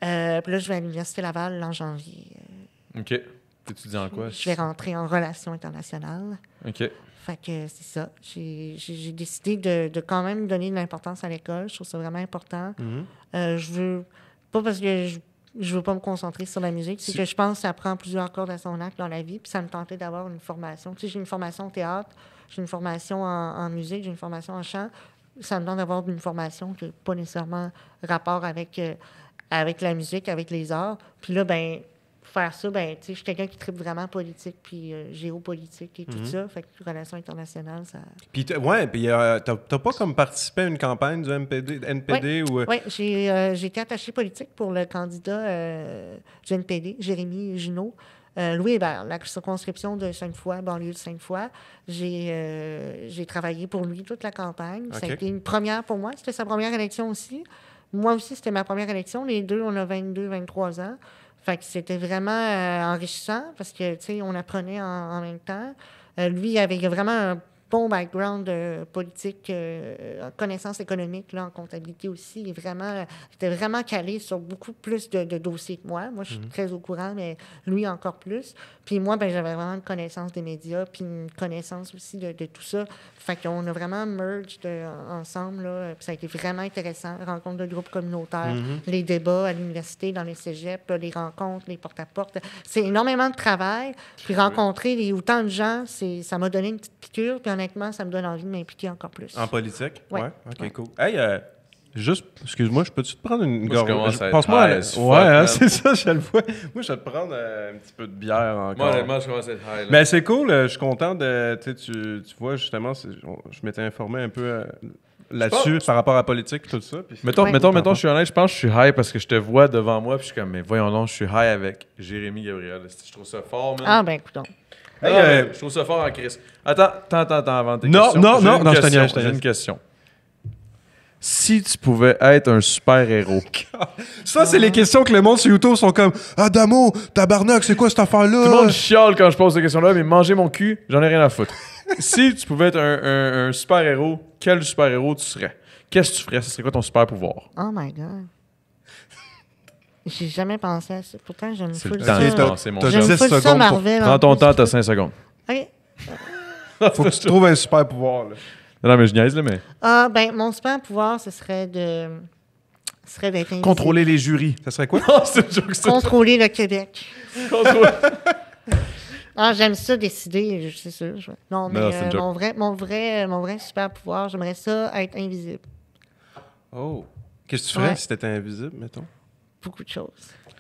Puis là, je vais à l'Université Laval en janvier. OK. T'étudies en quoi? Je vais rentrer en relations internationales. OK. Fait que c'est ça. J'ai décidé de quand même donner de l'importance à l'école. Je trouve ça vraiment important. Je veux... Pas parce que je veux pas me concentrer sur la musique, c'est que je pense que ça prend plusieurs cordes à son arc dans la vie. Puis ça me tentait d'avoir une formation. Tu sais, j'ai une formation au théâtre, j'ai une formation en musique, j'ai une formation en chant. Ça me tente d'avoir une formation qui n'a pas nécessairement rapport avec la musique, avec les arts. Puis là, ben faire ça, ben tu sais, je suis quelqu'un qui tripe vraiment politique, puis géopolitique et tout ça. Fait que relations internationales, ça... Puis, t'as pas comme participé à une campagne du NPD ou... Oui, j'ai été attachée politique pour le candidat du NPD, Jérémy Junot. Louis Hébert, la circonscription de Sainte-Foy, banlieue de Sainte-Foy. J'ai travaillé pour lui toute la campagne. Ça a été une première pour moi. C'était sa première élection aussi. Moi aussi, c'était ma première élection. Les deux, on a 22, 23 ans. Fait que c'était vraiment enrichissant parce que, tu sais, on apprenait en même temps. Lui, il avait vraiment un bon background politique, connaissances économiques, là, en comptabilité aussi. Il était vraiment calé sur beaucoup plus de dossiers que moi. Moi, je suis très au courant, mais lui, encore plus. Puis moi, ben, j'avais vraiment une connaissance des médias, puis une connaissance aussi de tout ça. Fait qu'on a vraiment merged ensemble, là. Puis ça a été vraiment intéressant. Rencontres de groupes communautaires, les débats à l'université, dans les cégeps, les rencontres, les porte-à-porte. C'est énormément de travail. Puis rencontrer autant de gens, ça m'a donné une petite piqûre. Puis honnêtement, ça me donne envie de m'impliquer encore plus. En politique? Ouais. OK, cool. Hey, juste, excuse-moi, je peux-tu te prendre une Moi, je commence à être Passe-moi high as fuck, ouais, hein, man. c'est ça, je le vois. Moi, je vais te prendre un petit peu de bière encore. Moi, honnêtement, je commence à être high. Là. Mais c'est cool, je suis content de... Tu vois, justement, je m'étais informé un peu là-dessus par rapport à la politique et tout ça. Puis Mettons, Ouais. je suis honnête, je pense que je suis high parce que je te vois devant moi, puis je suis comme, mais voyons donc, je suis high avec Jérémy Gabriel. Je trouve ça fort, man. Ah, ben, écoutons. Non, mais je trouve ça fort en crise. Attends, avant tes Non, questions. non, J'ai non, une non, je te question, niaise, je te J'ai niaise. une question. Si tu pouvais être un super-héros, ça, c'est les questions que le monde sur YouTube sont comme « Adamo, tabarnak, c'est quoi cette affaire-là? » tout le monde chiale quand je pose ces questions-là, mais manger mon cul, j'en ai rien à foutre. Si tu pouvais être un super-héros, quel super-héros tu serais? Qu'est-ce que tu ferais? Ce serait quoi ton super-pouvoir? Oh my God. J'ai jamais pensé à ça. Pourtant, j'aime C'est full le ça. temps de penser, mon t'as chum. J'aime 10 full ça, secondes pour- Marvel. Prends en ton plus. temps, t'as 5 secondes. OK. Faut que tu trouves un super pouvoir. Là. Non, mais je niaise, là, mais... Ah, ben, mon super pouvoir, ce serait d'être invisible. Contrôler les jurys. Ça serait quoi? Non, c'est une joke, ça. Contrôler le Québec. Contrôler... Ah, j'aime ça décider, c'est sûr. Non, mais Non, c'est une joke. mon vrai super pouvoir, j'aimerais ça être invisible. Oh. Qu'est-ce que tu ferais Ouais. si t'étais invisible, mettons? Beaucoup de choses.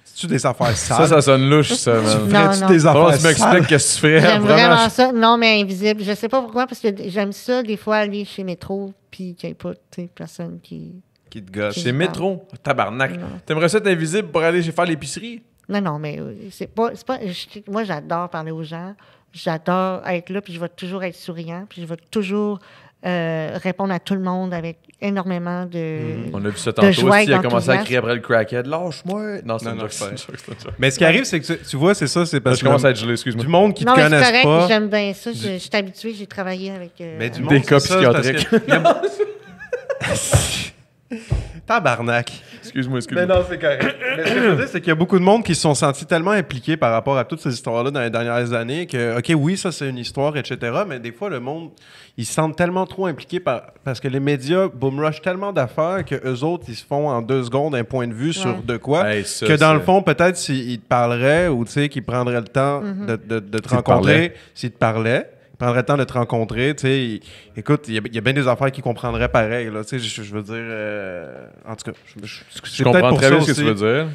C'est-tu des affaires sales? Ça sonne louche, ça, man. Non, Ferais-tu non. des Comment affaires tu m'expliques sales? qu'est-ce que tu ferais? J'aime Vraiment, vraiment ça. Non, mais invisible. Je sais pas pourquoi, parce que j'aime ça, des fois, aller chez Métro, puis qu'il n'y ait pas, tu sais, personne qui... Qui te gosse. C'est métro. Tabarnak. Non. T'aimerais ça être invisible pour aller faire l'épicerie? Non, mais c'est pas moi, j'adore parler aux gens. J'adore être là, puis je vais toujours être souriant, puis je vais toujours répondre à tout le monde avec énormément de... On a vu ça De tantôt joie et aussi. Il a commencé à d'enthousiasme. crier après le crackhead. Lâche-moi. Non, c'est Non, une non, joke. c'est C'est pas une joke, c'est une joke. Mais ce qui arrive, c'est que tu vois, c'est ça, c'est Là, parce je que commence à être gelé, excuse-moi. du monde qui Non, te mais c'est connaissent correct, pas. j'aime bien ça. Je suis habituée, j'ai travaillé avec... Mais du Des monde, cas c'est ça, c'est parce psychiatriques. que- Tabarnak. Excuse-moi. Mais non, c'est correct. Mais ce que je veux dire, c'est qu'il y a beaucoup de monde qui se sont sentis tellement impliqués par rapport à toutes ces histoires-là dans les dernières années que, OK, oui, ça, c'est une histoire, etc., mais des fois, le monde, ils se sentent tellement trop impliqués parce que les médias boomrush tellement d'affaires qu'eux autres, ils se font en 2 secondes un point de vue sur de quoi, Hey, ça, que dans le c'est- fond, peut-être s'ils te parleraient ou, tu sais, qu'ils prendraient le temps de te rencontrer, s'ils te parlaient, prendrait le temps de te rencontrer, tu sais, écoute, il y a bien des affaires qu'ils comprendraient pareil, là, tu sais, je veux dire, en tout cas, Je comprends très bien ce que tu veux dire.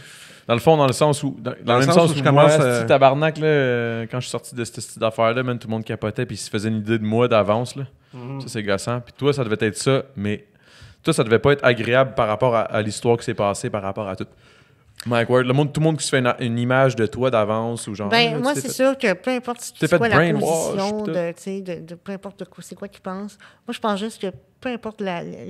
Dans le fond, dans le sens où. Dans le même sens où je moi, commence, esti, tabarnak, là, quand je suis sorti de cette petite affaire-là, man, tout le monde capotait puis il se faisait une idée de moi d'avance. Là. Ça, c'est gossant. Puis toi, ça devait être ça, mais toi, ça devait pas être agréable par rapport à l'histoire qui s'est passée, par rapport à tout. Mike Ward, tout le monde qui se fait une image de toi d'avance ou genre. Ben, Ah, moi, tu t'es c'est fait- sûr que peu importe t'es c'est fait quoi la brainwash, position pis tout. de, tu sais, de peu importe de quoi, c'est quoi qu'ils pensent. Moi, je pense juste que peu importe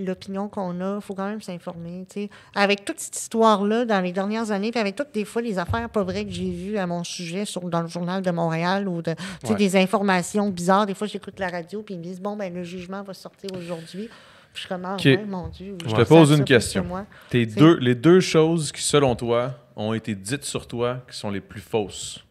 l'opinion qu'on a, il faut quand même s'informer. Tu sais. Avec toute cette histoire-là, dans les dernières années, puis avec toutes des fois les affaires pas vraies que j'ai vues à mon sujet dans le journal de Montréal ou tu sais, des informations bizarres. Des fois, j'écoute la radio puis ils me disent bon, ben le jugement va sortir aujourd'hui. Je suis comme, ah, Ok. ouais, mon Dieu. Je te pose sens une ça plus question. que moi. Les deux choses qui, selon toi, ont été dites sur toi qui sont les plus fausses.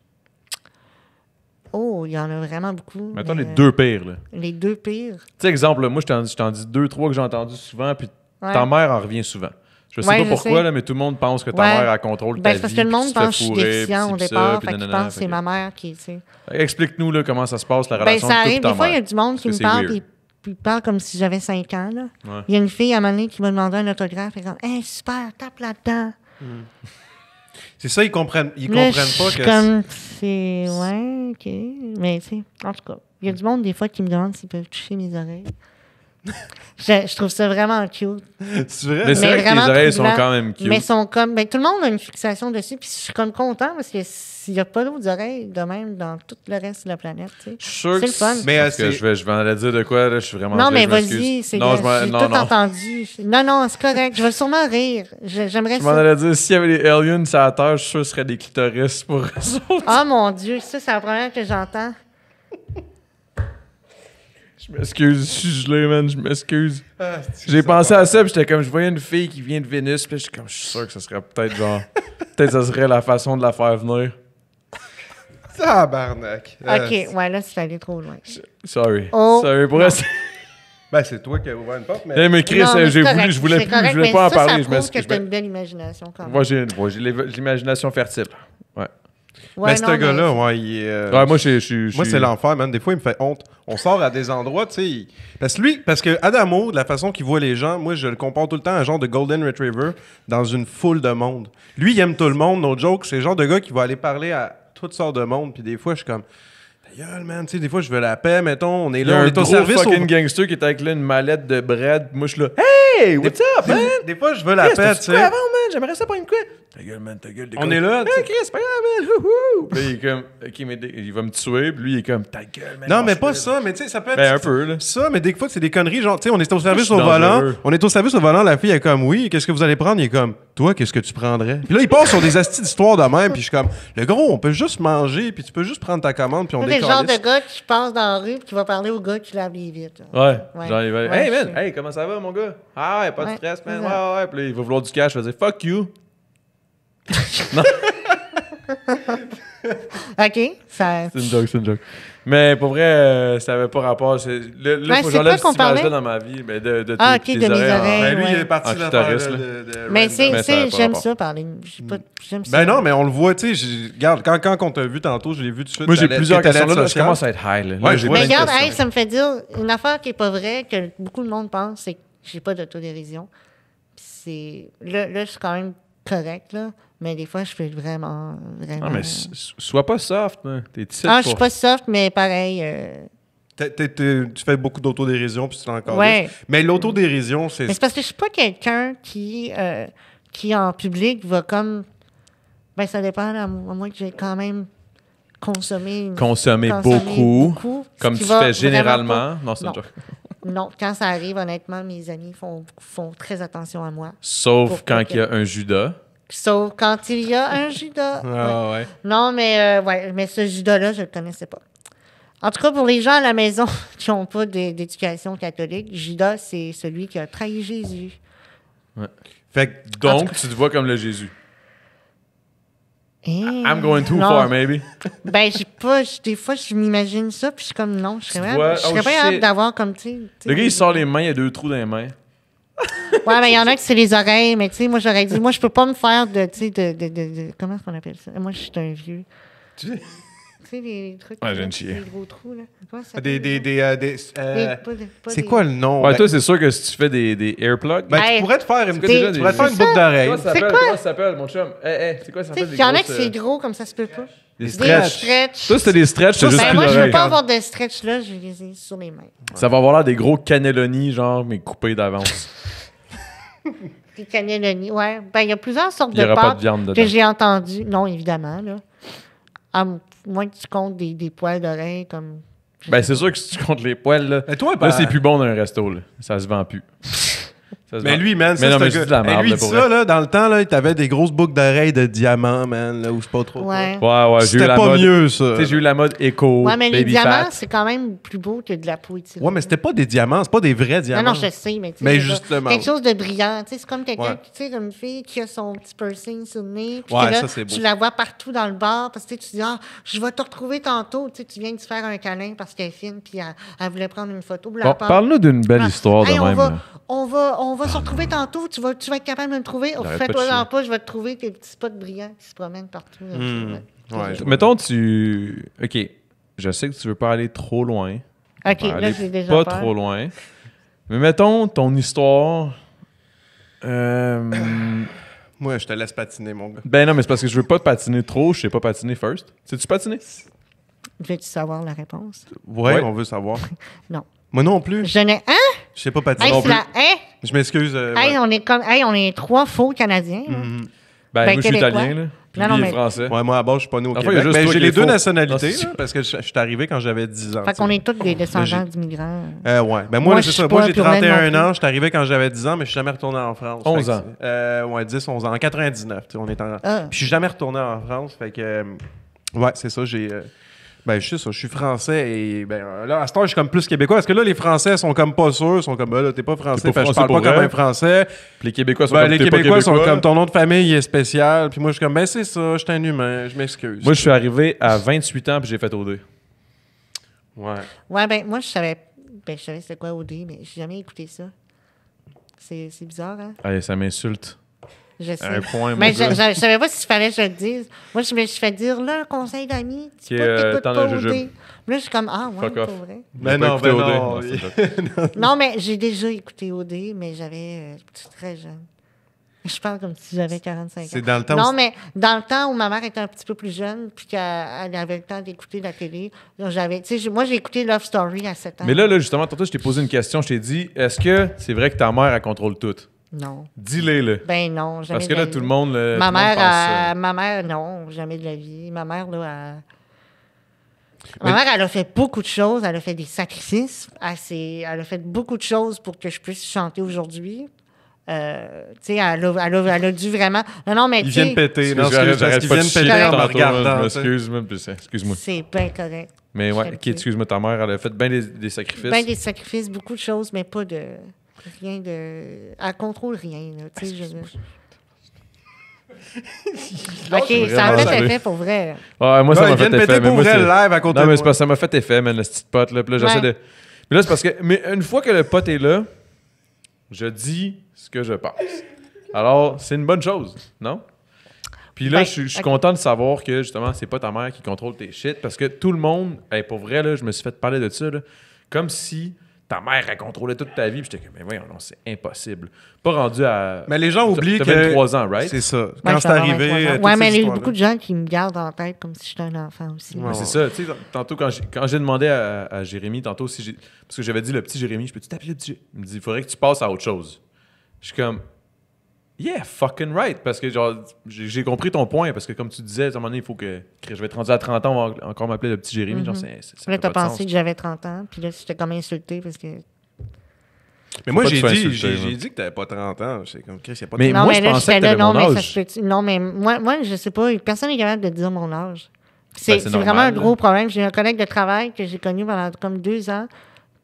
Oh, il y en a vraiment beaucoup. Mettons mais, les deux pires, là. Les deux pires. Tu sais, exemple, là, moi, je t'en dis deux, trois que j'ai entendu souvent, puis Ouais. ta mère en revient souvent. Je sais Ouais, pas je pourquoi, sais. là, mais tout le monde pense que ta Ouais. mère, elle contrôle ta Ben, vie. c'est parce que le puis monde tu te fais pense que je suis fourrer, déficient puis au ci, puis départ. ça, puis Fait qu'ils nanana, pensent que c'est fait que- ma mère qui, tu sais. Explique-nous là, comment ça se passe, la Ben, relation ça de couple arrive. et ta Des fois, il y a mère. du monde qui Parce me que c'est parle, weird. puis il parle comme si j'avais 5 ans, là. Ouais. Il y a une fille, à un moment donné, qui m'a demandé un autographe. Elle est comme, hey, super, tape là-dedans. C'est ça, ils comprennent Là, pas je suis que... comme, c'est. Ouais, OK. Mais, tu sais, en tout cas, il y a du monde, des fois, qui me demande s'ils peuvent toucher mes oreilles. Je trouve ça vraiment cute. C'est vrai? Mais c'est Mais vrai que tes vraiment oreilles sont troublant. quand même cute. Mais sont comme. Ben, tout le monde a une fixation dessus. Puis je suis comme content parce que s'il n'y a pas d'autres oreilles de même dans tout le reste de la planète, tu sais. Je suis sûr C'est que le fun. Mais, parce que c'est- je vais en aller dire de quoi, là, je suis vraiment Non, mais je m'excuse. vas-y, c'est Non, j'ai non, tout non. entendu. Non, c'est correct. Je vais sûrement rire. J'aimerais Je m'en ça. allais dire, s'il y avait des aliens sur la Terre, je suis sûr que ce serait des clitoris pour eux autres. Ah, mon Dieu, ça, c'est la première que j'entends. Je m'excuse, je suis gelé, man, je m'excuse. Ah, J'ai pensé à ça, puis j'étais comme, je voyais une fille qui vient de Vénus, puis je suis sûr que ça serait peut-être genre, peut-être ça serait la façon de la faire venir. Tabarnak. OK, ouais, là, c'est allé trop loin. Sorry. Oh, Sorry pour non. ça. Ben, c'est toi qui as ouvert une porte, mais... Eh, mais Chris, Non, mais c'est correct, je voulais c'est plus, correct, je voulais mais pas en ça, parler, ça je prouve m'excuse. que t'as une belle imagination quand même. Moi, j'ai l'imagination fertile. Ouais. Ouais, mais ce non, gars-là, ouais, il est... Ouais, moi, je suis. Moi, c'est l'enfer, man. Des fois, il me fait honte. On sort à des endroits, tu sais. Parce que Adamo, de la façon qu'il voit les gens, moi, je le compare tout le temps à un genre de Golden Retriever dans une foule de monde. Lui, il aime tout le monde, no joke. C'est le genre de gars qui va aller parler à toutes sortes de monde. Puis des fois, je suis comme, ta gueule, man. Tu sais, des fois, je veux la paix, mettons. On est Il y a là, on un est au gros service. fucking gangster qui est avec là, une mallette de bread. Moi, je suis là. Hey, what's up, man? Des fois, je veux la paix, tu sais. Avant, man? J'aimerais ça pas une quoi? Ta gueule, man, ta gueule. On est là, tu sais. Hey, Chris, c'est pas grave, man. Wouhou! Puis là, il est comme, OK, mais il va me tuer. Puis lui, il est comme, ta gueule, man. Non, mais pas lâche-le. ça. Mais tu sais, ça peut être... Ben, un peu, là. Ça, mais des fois, c'est des conneries. Genre, tu sais, on est au service suis au volant. dangereux. On est au service au volant. La fille, elle est comme, oui, qu'est-ce que vous allez prendre? Il est comme, toi, qu'est-ce que tu prendrais? Puis là, il part sur des astis d'histoire de même. Puis je suis comme, le gros, on peut juste manger. Puis tu peux juste prendre ta commande. Puis on C'est le genre décalisse. de gars qui passe dans la rue et qui va parler au gars qui lave les vitres. Ouais. Ouais. Genre, il va, Ouais, hey, man, je sais. hey, comment ça va, mon gars? Ah, ouais, pas de Ouais, stress, man. c'est Ouais, ça. ouais. Puis là, il va vouloir du cash. Je vais dire, fuck you. OK? Ça... C'est une joke. Mais pour vrai, ça avait pas rapport. Là, Ouais, faut que c'est j'enlève quoi qu'on cette image-là parlait? dans ma vie. Mais de Ah, tes ok, de mes oreilles en- oreilles. Ben, lui, il ouais. est parti En de l'affaire clitoris, de- là. de Mais random. Mais ça a c'est, pas j'aime rapport. ça parler. J'aime ça. Ben non, mais on le voit, tu sais. Regarde, quand on t'a vu tantôt, je l'ai vu tout de suite. Moi, j'ai t'allais- plusieurs t'étais questions. Là, je social. commence à être high. Là. Là, Ouais, j'ai je plein vois. Mais de regarde, questions. hey, ça me fait dire une affaire qui n'est pas vraie, que beaucoup de monde pense, c'est que j'ai pas d'autodérision. Puis là, je suis quand même correct, là. Mais des fois, je fais vraiment. Non, mais sois pas soft. Là. T'es ici Ah, je pour- suis pas soft, mais pareil. Tu fais beaucoup d'autodérision, puis tu t'en encore Ouais. Mais l'autodérision, c'est... Mais c'est parce que je suis pas quelqu'un qui en public va comme. Ben, ça dépend, à moi que j'ai quand même consommé beaucoup. Comme ce tu qui va fais vraiment généralement. Non, c'est une Non. joke. Non, quand ça arrive, honnêtement, mes amis font très attention à moi. Sauf Pour quand que- il y a un Judas. Sauf quand il y a un Judas. Ouais. Ah ouais. Non, mais ce Judas-là, je ne le connaissais pas. En tout cas, pour les gens à la maison qui n'ont pas d'éducation catholique, Judas, c'est celui qui a trahi Jésus. Fait que Donc, tu te vois comme le Jésus. I'm going too Non. far, maybe. Ben, des fois, je m'imagine ça, puis je suis comme non, je serais vois- pas oh, capable shit. d'avoir comme, tu sais. Le gars, il sort les mains, il y a 2 trous dans les mains. Ouais, mais il y en a qui c'est les oreilles, mais tu sais, moi, j'aurais dit, moi, je peux pas me faire de, tu sais, comment est-ce qu'on appelle ça? Moi, je suis un vieux. Tu sais- Tu sais, les trucs. Ouais, là, j'ai une chier. les gros trous, là. Comment ça Des, s'appelle, des, ça? des, Pas c'est des- quoi le nom? Ouais, Ben- toi, c'est sûr que si tu fais des earplugs. ben, Hey, tu pourrais te faire une, quoi déjà tu des- pourrais te faire une c'est boucle ça? d'oreille. Comment ça s'appelle? quoi? Comment ça s'appelle, mon chum? C'est quoi ça Tu sais, s'appelle? il y en a grosses, qui c'est gros, comme ça se peut pas. Des Des stretch. stretch. Toi, c'était des stretch, c'est Ça, juste Ben, plus moi, je veux d'oreilles. pas avoir de stretch là, je les ai sur les mains. Ça va avoir l'air des gros cannelloni, genre, mais coupés d'avance. Des cannelloni, ouais. Ben, il y a plusieurs sortes Il y de aura pas pâtes de viande dedans. que j'ai entendues. Non, évidemment, là. À moins que tu comptes des poils d'oreille comme. Ben, c'est sûr que si tu comptes les poils, là, Mais toi, là ben- c'est plus bon dans un resto, là. Ça se vend plus. Ça se Mais vend. lui, man, Mais non, mais c'est je dis de la merde, lui, là, dit pour ça, vrai. là, dans le temps, là, t'avais des grosses boucles d'oreilles de diamants, man, là, ou c'est pas trop. Ouais. Ouais, j'ai eu C'était la pas mode. mieux, ça. Tu sais, j'ai eu la mode éco, Ouais, mais les baby diamants, fat. c'est quand même plus beau que de la peau étirée. Ouais, mais c'était pas des diamants, c'est pas des vrais diamants. Non, non, je sais, mais tu sais, Mais je veux dire, justement. quelque chose de brillant. Tu sais, c'est comme quelqu'un, Ouais. tu sais, comme une fille qui a son petit piercing sur le nez. Puis Ouais, que là, ça, c'est beau. tu la vois partout dans le bar parce que tu dis, ah, je vais te retrouver tantôt. Tu sais, tu viens de te faire un câlin parce qu'elle est fine, puis elle voulait prendre une photo. Puis là, Bon, elle parle. parle-nous d'une belle histoire de Hey, même. là. on va se retrouver tantôt. Tu vas être capable de me trouver. Oh, J'arrête pas de fais-toi chier. en pas, je vais te trouver tes petits spots brillants qui se promènent partout. Ouais, je- Mettons, OK, je sais que tu veux pas aller trop loin. OK, On va là, aller j'ai déjà pas peur. trop loin. Mais mettons, ton histoire... Moi, je te laisse patiner, mon gars. Ben non, mais c'est parce que je veux pas patiner trop. Je sais pas patiner first. Sais-tu patiner? Veux-tu savoir la réponse? Ouais, Ouais. on veut savoir. Non. Moi non plus. Je n'ai... Hein? Je sais pas patiner Hey, non c'est plus. la... Hein? Je m'excuse. Hey, Ouais. on est comme... Hey, on est 3 faux Canadiens. là. Mhm. Ben, Ben, moi, je suis québécois. italien, là. Puis Non, lui, non, il est mais- français. Ouais, moi, à base, je suis pas né au Dans le fond, il y a Québec. juste Ben, toi j'ai qui les es deux faux. nationalités, Non, c'est- là, parce que je suis arrivé quand j'avais 10 ans. Fait qu'on tu sais. est tous des descendants Là, d'immigrants. Ouais. Ben Moi, moi, je c'est suis ça. pas Moi, j'ai pur laine 31 non plus. ans. Je suis arrivé quand j'avais 10 ans, mais je suis jamais retourné en France. 11 Fait que ans. ouais, 10, 11 ans. En 99, tu sais, on est en... Ah. Puis je suis jamais retourné en France. Fait que... ouais, c'est ça. J'ai... ben, je sais ça. Je suis français et... Ben, là, à ce temps, je suis comme plus québécois. Parce que là, les Français sont comme pas sûrs. Ils sont comme, ben là, t'es pas français. T'es pas Fait que je français parle pas pour comme vrai. un français. Puis les Québécois sont Ben, comme les t'es pas Québécois sont Québécois. comme ton nom de famille est spécial. Puis moi, je suis comme, ben c'est ça. Je suis un humain. Je m'excuse. Moi, je suis arrivé à 28 ans puis j'ai fait OD. Ouais. Ouais, ben moi, je savais c'était quoi OD, mais j'ai jamais écouté ça. C'est bizarre, hein? Allez, ça m'insulte. Je sais. Un point, mon Mais je gars. savais pas s'il fallait que je le dise. Moi, je me suis fait dire, là, conseil d'amis, tu Ok, t'écoutes t'en pas as OD. jujube. Là, je suis comme, ah, ouais, Fuck pour off. vrai. Mais J'ai pas non, écouté ben OD. non. c'est une joke. Non, mais j'ai déjà écouté OD, mais j'avais... j'étais très jeune. Je parle comme si j'avais 45 ans. C'est dans le temps Non, où- mais dans le temps où ma mère était un petit peu plus jeune, puis qu'elle avait le temps d'écouter la télé, là, moi, j'ai écouté Love Story à 7 ans. Mais là, justement, tantôt, je t'ai posé une question. Je t'ai dit, est-ce que c'est vrai que ta mère, elle contrôle tout? Non. Dis-le, là. Ben non, jamais Parce que de la là, tout vie. le monde, tout Ma le monde pense ça. mère, non, jamais de la vie. Ma mère, là, Mais- Ma mère, elle a fait beaucoup de choses. Elle a fait des sacrifices. Elle a fait beaucoup de choses pour que je puisse chanter aujourd'hui. Tu sais, elle a dû vraiment... Non, mais Ils tu sais, viennent péter. Non, J'arrête parce qu'ils pas de viennent chier péter en me tantôt, je regardant. tu sais. m'excuse, même, puis excuse-moi. c'est bien correct. Mais Je ouais, suis ok, excuse-moi, ta mère, elle a fait bien des sacrifices. Ben des sacrifices, beaucoup de choses, mais pas de... Rien de... Elle contrôle rien, là, tu sais. OK, c'est ça a vraiment fait sérieux. effet pour vrai. Ouais, moi, ça Non, m'a ils fait viennent effet. péter mais pour moi, vrai c'est- live à côté Non, de mais c'est moi. parce que ça m'a fait effet, man, le petit pote, là. Puis là, j'essaie Ouais. de... Mais là, c'est parce que... Mais une fois que le pote est là, je dis ce que je pense. Alors, c'est une bonne chose, non? Puis là, Ben, je suis ok. content de savoir que, justement, c'est pas ta mère qui contrôle tes shit. Parce que tout le monde... Hey, pour vrai, là, je me suis fait parler de ça, là. Comme si ta mère, elle contrôlait toute ta vie. Puis j'étais comme, mais voyons, non, c'est impossible. Pas rendu à... Mais les gens oublient T'as que... 23 ans, right? C'est ça. Ouais, Quand je c'est vais avoir arrivé... 23 ans. toutes Ouais, ces mais il y a histoires-là. beaucoup de gens qui me gardent en tête comme si j'étais un enfant aussi. Ouais. Mais c'est ça, tu sais, tantôt quand j'ai demandé à Jérémy, tantôt, parce que j'avais dit le petit Jérémy, je peux-tu t'appeler le petit Jérémy? Il me dit, il faudrait que tu passes à autre chose. Je suis comme, yeah, fucking right, parce que genre, j'ai compris ton point, parce que comme tu disais, à un moment donné, il faut que je vais être rendu à 30 ans, on va encore m'appeler le petit Jérémy, genre, ça Là, fait t'as pas de pensé sens. que j'avais 30 ans, puis là, j'étais comme insulté parce que... Mais moi, Faut pas j'ai te faire dit, insulter, j'ai moi. dit que t'avais pas 30 ans. C'est comme, Chris, y a pas de... Mais non, moi, mais je là, pensais j'étais que là, t'avais non, mon mais ça âge. se peut... Non, mais moi, je sais pas, personne n'est capable de dire mon âge. C'est Ben, c'est vraiment normal, un gros problème. J'ai un collègue de travail que j'ai connu pendant comme 2 ans.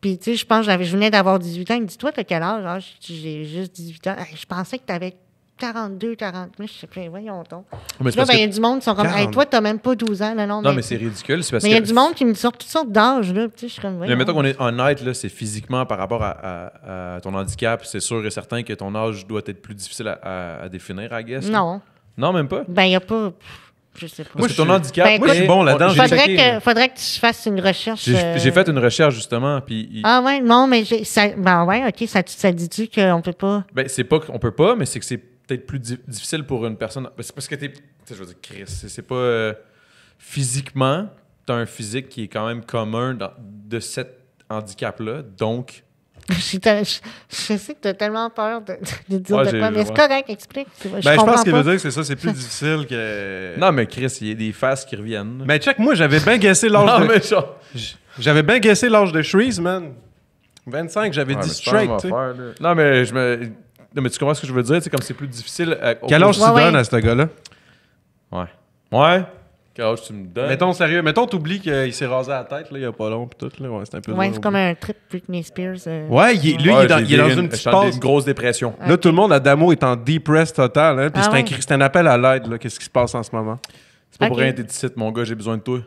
Puis, tu sais, je pense que je venais d'avoir 18 ans. Il me dit, toi, t'as quel âge? Ah, j'ai juste 18 ans. Hey, je pensais que t'avais 42, 40. Mais je sais pas, voyons donc. Mais Puis c'est là, parce ben, il y a que- du monde qui sont comme, hey, 40. toi, t'as même pas 12 ans. Non, Non, mais c'est ridicule, c'est parce mais il y a que... du monde qui me sort toutes sortes d'âges, là. Puis, tu sais, je suis comme, Mais voyons. mettons qu'on est honnête, là, c'est physiquement par rapport à ton handicap, c'est sûr et certain que ton âge doit être plus difficile à définir, I guess. là. Non. Non, même pas. Ben, il n'y a pas... Je sais pas. Parce que ton je- handicap... Ben, moi, je suis est- bon là-dedans. j'ai checké, là. Faudrait que tu fasses une recherche. J'ai fait une recherche, justement, puis... Ah ouais, non, mais ben ouais, OK, ça dit-tu qu'on peut pas... Ben, c'est pas qu'on peut pas, mais c'est que c'est peut-être plus difficile pour une personne. Ben, c'est parce que tu sais, je veux dire, Chris, c'est pas... physiquement, t'as un physique qui est quand même commun de cet handicap-là, donc... Je sais que tu as tellement peur de dire Ouais, de j'ai- quoi, mais c'est ouais. correct, explique. Ben, je pense comprends qu'il pas. veut dire que c'est ça, c'est plus difficile que... Non, mais Chris, il y a des faces qui reviennent. Mais check, moi, j'avais bien guessé l'âge non, de... mais genre... J'avais bien guessé l'âge de Shreeze, man. 25, j'avais Ouais, dit mais c'est pas la straight, même tu sais. affaire, là. Non, mais Non, mais tu comprends ce que je veux dire? C'est comme c'est plus difficile. Quel âge tu Ouais, donnes ouais. à ce gars-là? Ouais. Quel âge tu me donnes? Mettons sérieux, t'oublies qu'il s'est rasé la tête, là, il y a pas long, pis tout, là. Ouais, c'est un peu Ouais, dur, c'est comme un trip Britney Spears. Ouais, lui, il est dans une petite passe. une grosse dépression. Là, tout le monde à Damo est en depress total, hein. Puis Ah c'est un appel à l'aide, là. Qu'est-ce qui se passe en ce moment? C'est pas pour Ok. rien que t'es ici, mon gars, j'ai besoin de toi.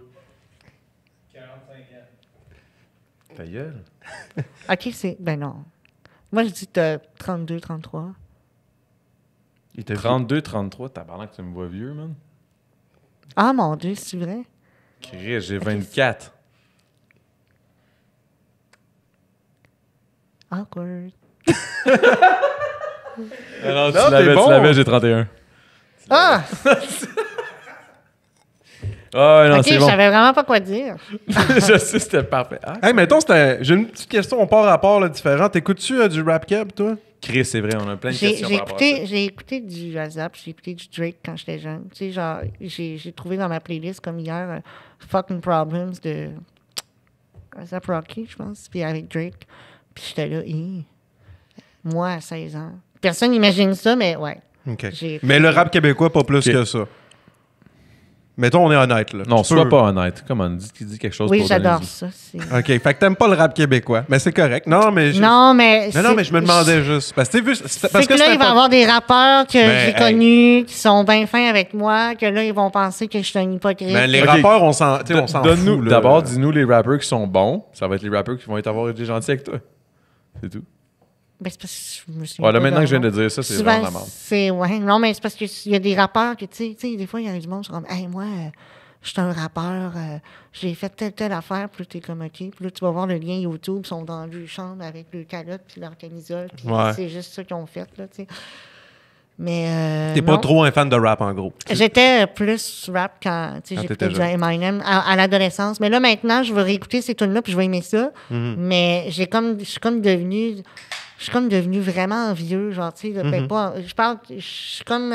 45 ans. Ta gueule. OK, c'est... Ben non. Moi, je dis 32, 33. Il était 32, 33, tabarnak, tu me vois vieux, man. Ah, mon Dieu, c'est vrai? Chris, j'ai 24. Awkward. Ah non, Non, t'es bon. tu l'avais, j'ai 31. Ah! Ah non, OK, c'est je bon. savais vraiment pas quoi dire. Je sais, c'était parfait. Ah, Hey, mettons, j'ai une petite question, on part à part, là, différent. T'écoutes-tu du rap cab, toi? Chris, c'est vrai, on a plein de J'ai questions par rapport à ça. j'ai écouté du WhatsApp, j'ai écouté du Drake quand j'étais jeune. Tu sais, genre, j'ai trouvé dans ma playlist, comme hier, Fucking Problems de WhatsApp Rocky, je pense, puis avec Drake. Puis j'étais là, moi, à 16 ans. Personne n'imagine ça, mais ouais. OK. J'ai- Mais le rap québécois, pas plus Ok. que ça. Mettons, on est honnête, là. Non, Tu sois peux- pas honnête. Comment dis quelque chose Oui, pour j'adore donner ça. c'est- OK, fait que t'aimes pas le rap québécois. Mais c'est correct. Non, mais... Non, mais... Non, mais je me demandais juste. Parce que t'es vu... C'est que là, il va y avoir des rappeurs que Ben, j'ai hey. connus, qui sont bien fins avec moi, que là, ils vont penser que je suis un hypocrite. Mais les Ok. rappeurs, on s'en fout, Donne-nous, là. d'abord, dis-nous les rappeurs qui sont bons. Ça va être les rappeurs qui vont avoir été gentils avec toi. C'est tout. Ben, c'est parce que je me suis Ouais, là, maintenant que je viens de dire ça, c'est Souvent, vraiment la merde. c'est ouais. Non, mais c'est parce qu'il y a des rappeurs que, tu sais, des fois, il y a du monde qui sont comme, hey, moi, je suis un rappeur, j'ai fait telle affaire, puis là, t'es comme, OK. Puis là, tu vas voir le lien YouTube, ils sont dans leur chambre avec leur calotte, puis leur camisole, puis Ouais. c'est juste ça qu'ils ont fait, là, tu sais. Mais. T'es pas non. trop un fan de rap, en gros. J'étais plus rap quand Quand j'écoutais t'étais du jeune. Eminem à l'adolescence. Mais là, maintenant, je vais réécouter ces tunes-là puis je vais aimer ça. Mhm. Mais je suis comme devenu vraiment vieux, genre, tu sais. Mhm. Ben, je suis comme...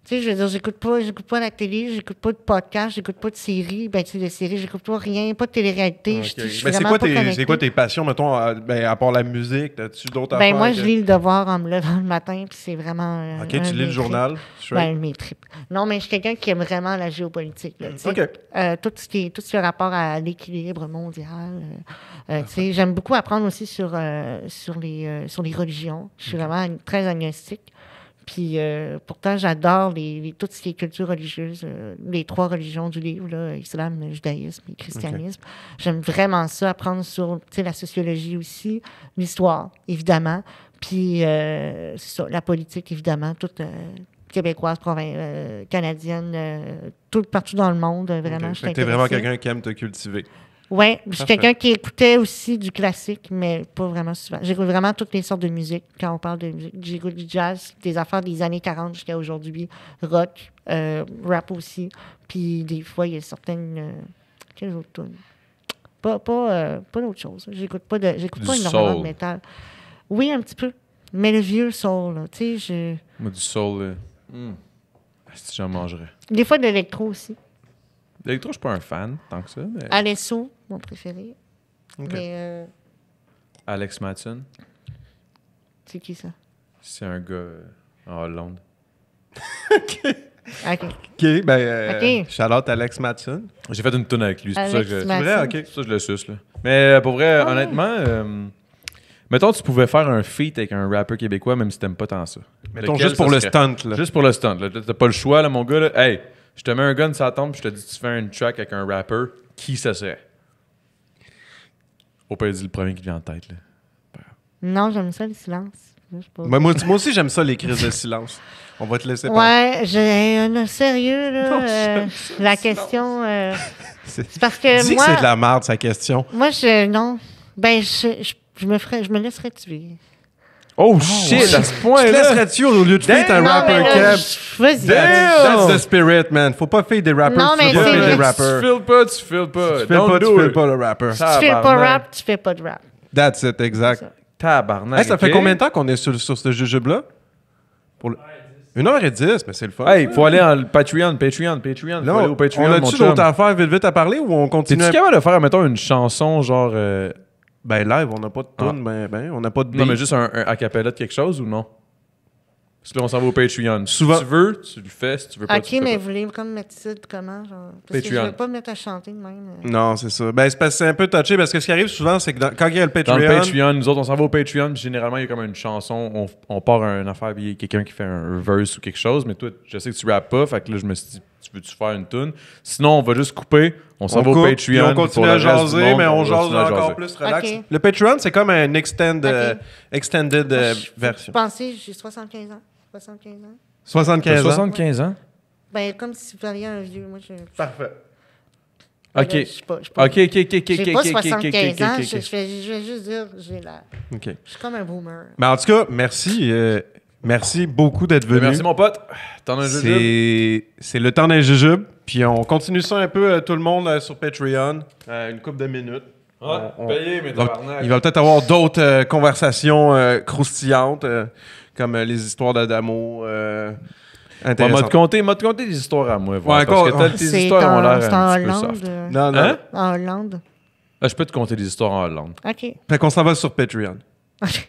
tu sais, je veux dire, j'écoute pas la télé, j'écoute pas de podcast, j'écoute pas de séries. Ben, tu sais, de séries, j'écoute pas rien, pas de télé-réalité. Ok. Je suis Mais c'est vraiment quoi, pas c'est connectée. quoi tes passions, mettons, à part la musique? As-tu d'autres Ben, affaires? moi, je lis le devoir en me levant le matin, puis c'est vraiment... OK, un tu de lis le mes journal? Ben, mes tripes. Non, mais je suis quelqu'un qui aime vraiment la géopolitique. Là, tu sais. OK. Tout ce qui est rapport à l'équilibre mondial. Tu sais, j'aime beaucoup apprendre aussi sur les religions. Je suis vraiment très agnostique. Puis pourtant, j'adore tout ce qui est culture religieuse, les 3 religions du livre, là, islam, judaïsme et christianisme. J'aime vraiment ça, apprendre sur la sociologie aussi, l'histoire, évidemment. Puis c'est ça, la politique, évidemment, toute québécoise, canadienne, partout dans le monde, vraiment. OK. Je Fait suis que t'es vraiment intéressée. quelqu'un qui aime te cultiver. Oui, je suis Parfait. quelqu'un qui écoutait aussi du classique, mais pas vraiment souvent. J'écoute vraiment toutes les sortes de musique. Quand on parle de musique, j'écoute du jazz, des affaires des années 40 jusqu'à aujourd'hui, rock, rap aussi. Puis des fois, il y a certaines... quelles autres tunes? Pas d'autre chose. J'écoute pas énormément soul. de métal. Oui, un petit peu. Mais le vieux soul, là, tu sais, Moi, du soul, si j'en mangerais. des fois de l'électro aussi. L'électro, je suis pas un fan, tant que ça, mais... Alesso, mon préféré. OK. Mais Alex Matson, c'est qui ça? c'est un gars en Hollande. OK. OK, ben, OK. shout-out Alex Matson. J'ai fait une toune avec lui, c'est pour ça que Alex je... Matson. C'est vrai, OK. C'est pour ça que je le suce, là. Mais pour vrai, Ah ouais. honnêtement, mettons, tu pouvais faire un feat avec un rappeur québécois, même si t'aimes pas tant ça. Mettons, Lequel juste pour ça le serait? stunt, là. Juste pour le stunt, là. T'as pas le choix, là, mon gars, là. Hey, je te mets un gun sur la tombe, puis je te dis, tu fais une track avec un rappeur, qui ça serait? Au pire, dis le premier qui te vient en tête, là. Non, j'aime ça, le silence. Je sais pas. Ben, moi aussi, j'aime ça, les crises de silence. On va te laisser parler. Ouais, j'ai sérieux, là. Non, la question. C'est- C'est parce que Dis moi. que c'est de la merde, sa question. Moi, non. Ben, je me laisserais tuer. Oh, shit, ouais. à ce Tu te point-là! laisserais-tu au lieu de faire un Non, rapper mais là, cab? vas-y. That's the spirit, man. Faut pas faire des rappers. Non, mais tu fais c'est- des Tu rappers. files pas, tu files pas. Tu fais pas le rapper. Tu fais pas rap, tu fais pas de rap. That's it, exact. C'est ça. Tabarnak. Hey, ça fait ok. combien de temps qu'on est sur ce jujube-là? 1h10, mais c'est le fun. Hey, faut aller en Patreon. Faut Là, aller au Patreon, on mon a-tu chum. d'autres affaires vite à parler ou on continue? T'es-tu capable de faire, mettons, une chanson genre Ben, live, on n'a pas de tune, on n'a pas de Non, beat. mais juste un acapella de quelque chose ou non? Parce que là, on s'en va au Patreon. Souvent- Si tu veux, tu le fais. Si tu veux pas, Ok, tu le fais mais pas. vous voulez comme mettre ça comment? Genre? Parce que je Patreon. veux pas me mettre à chanter de même. Non, c'est ça. Ben, c'est parce que c'est un peu touché parce que ce qui arrive souvent, c'est que quand il y a le Dans le Patreon. Patreon, nous autres, on s'en va au Patreon, puis généralement, il y a comme une chanson, on part une affaire, puis il y a quelqu'un qui fait un verse ou quelque chose, mais toi, je sais que tu rappes pas, fait que là, je me suis dit, tu veux-tu faire une tune? Sinon, on va juste couper, on s'en va au coupe, Patreon. puis on puis continue pour à le reste du jaser, monde, mais on va jase continuer à encore jaser. plus relax. Ok. Le Patreon, c'est comme un Ok. extended Je version. pensais, j'ai 75 ans. 75 ans. 75 T'as ans. 75 ans? Ben, comme si vous aviez un vieux. Moi, je. Parfait. Ok. Je suis pas. Ok. J'ai pas 75 ans. ok. Je vais juste dire, j'ai la. OK. Je suis comme un boomer. Mais en tout cas, merci. Merci beaucoup d'être venu. Merci, mon pote. T'en as un jeu. C'est le temps d'un jujube. Puis on continue ça un peu, tout le monde, sur Patreon. Une couple de minutes. Payé, mais Il va peut-être avoir d'autres conversations croustillantes, comme les histoires d'Adamo. M'a te conter des histoires à moi. Ouais, Parce que tes C'est histoires ont l'air c'est en un petit peu Hollande. soft. Non, non. Hein? En Hollande. Ah, je peux te conter des histoires en Hollande. OK. Fait qu'on s'en va sur Patreon. OK.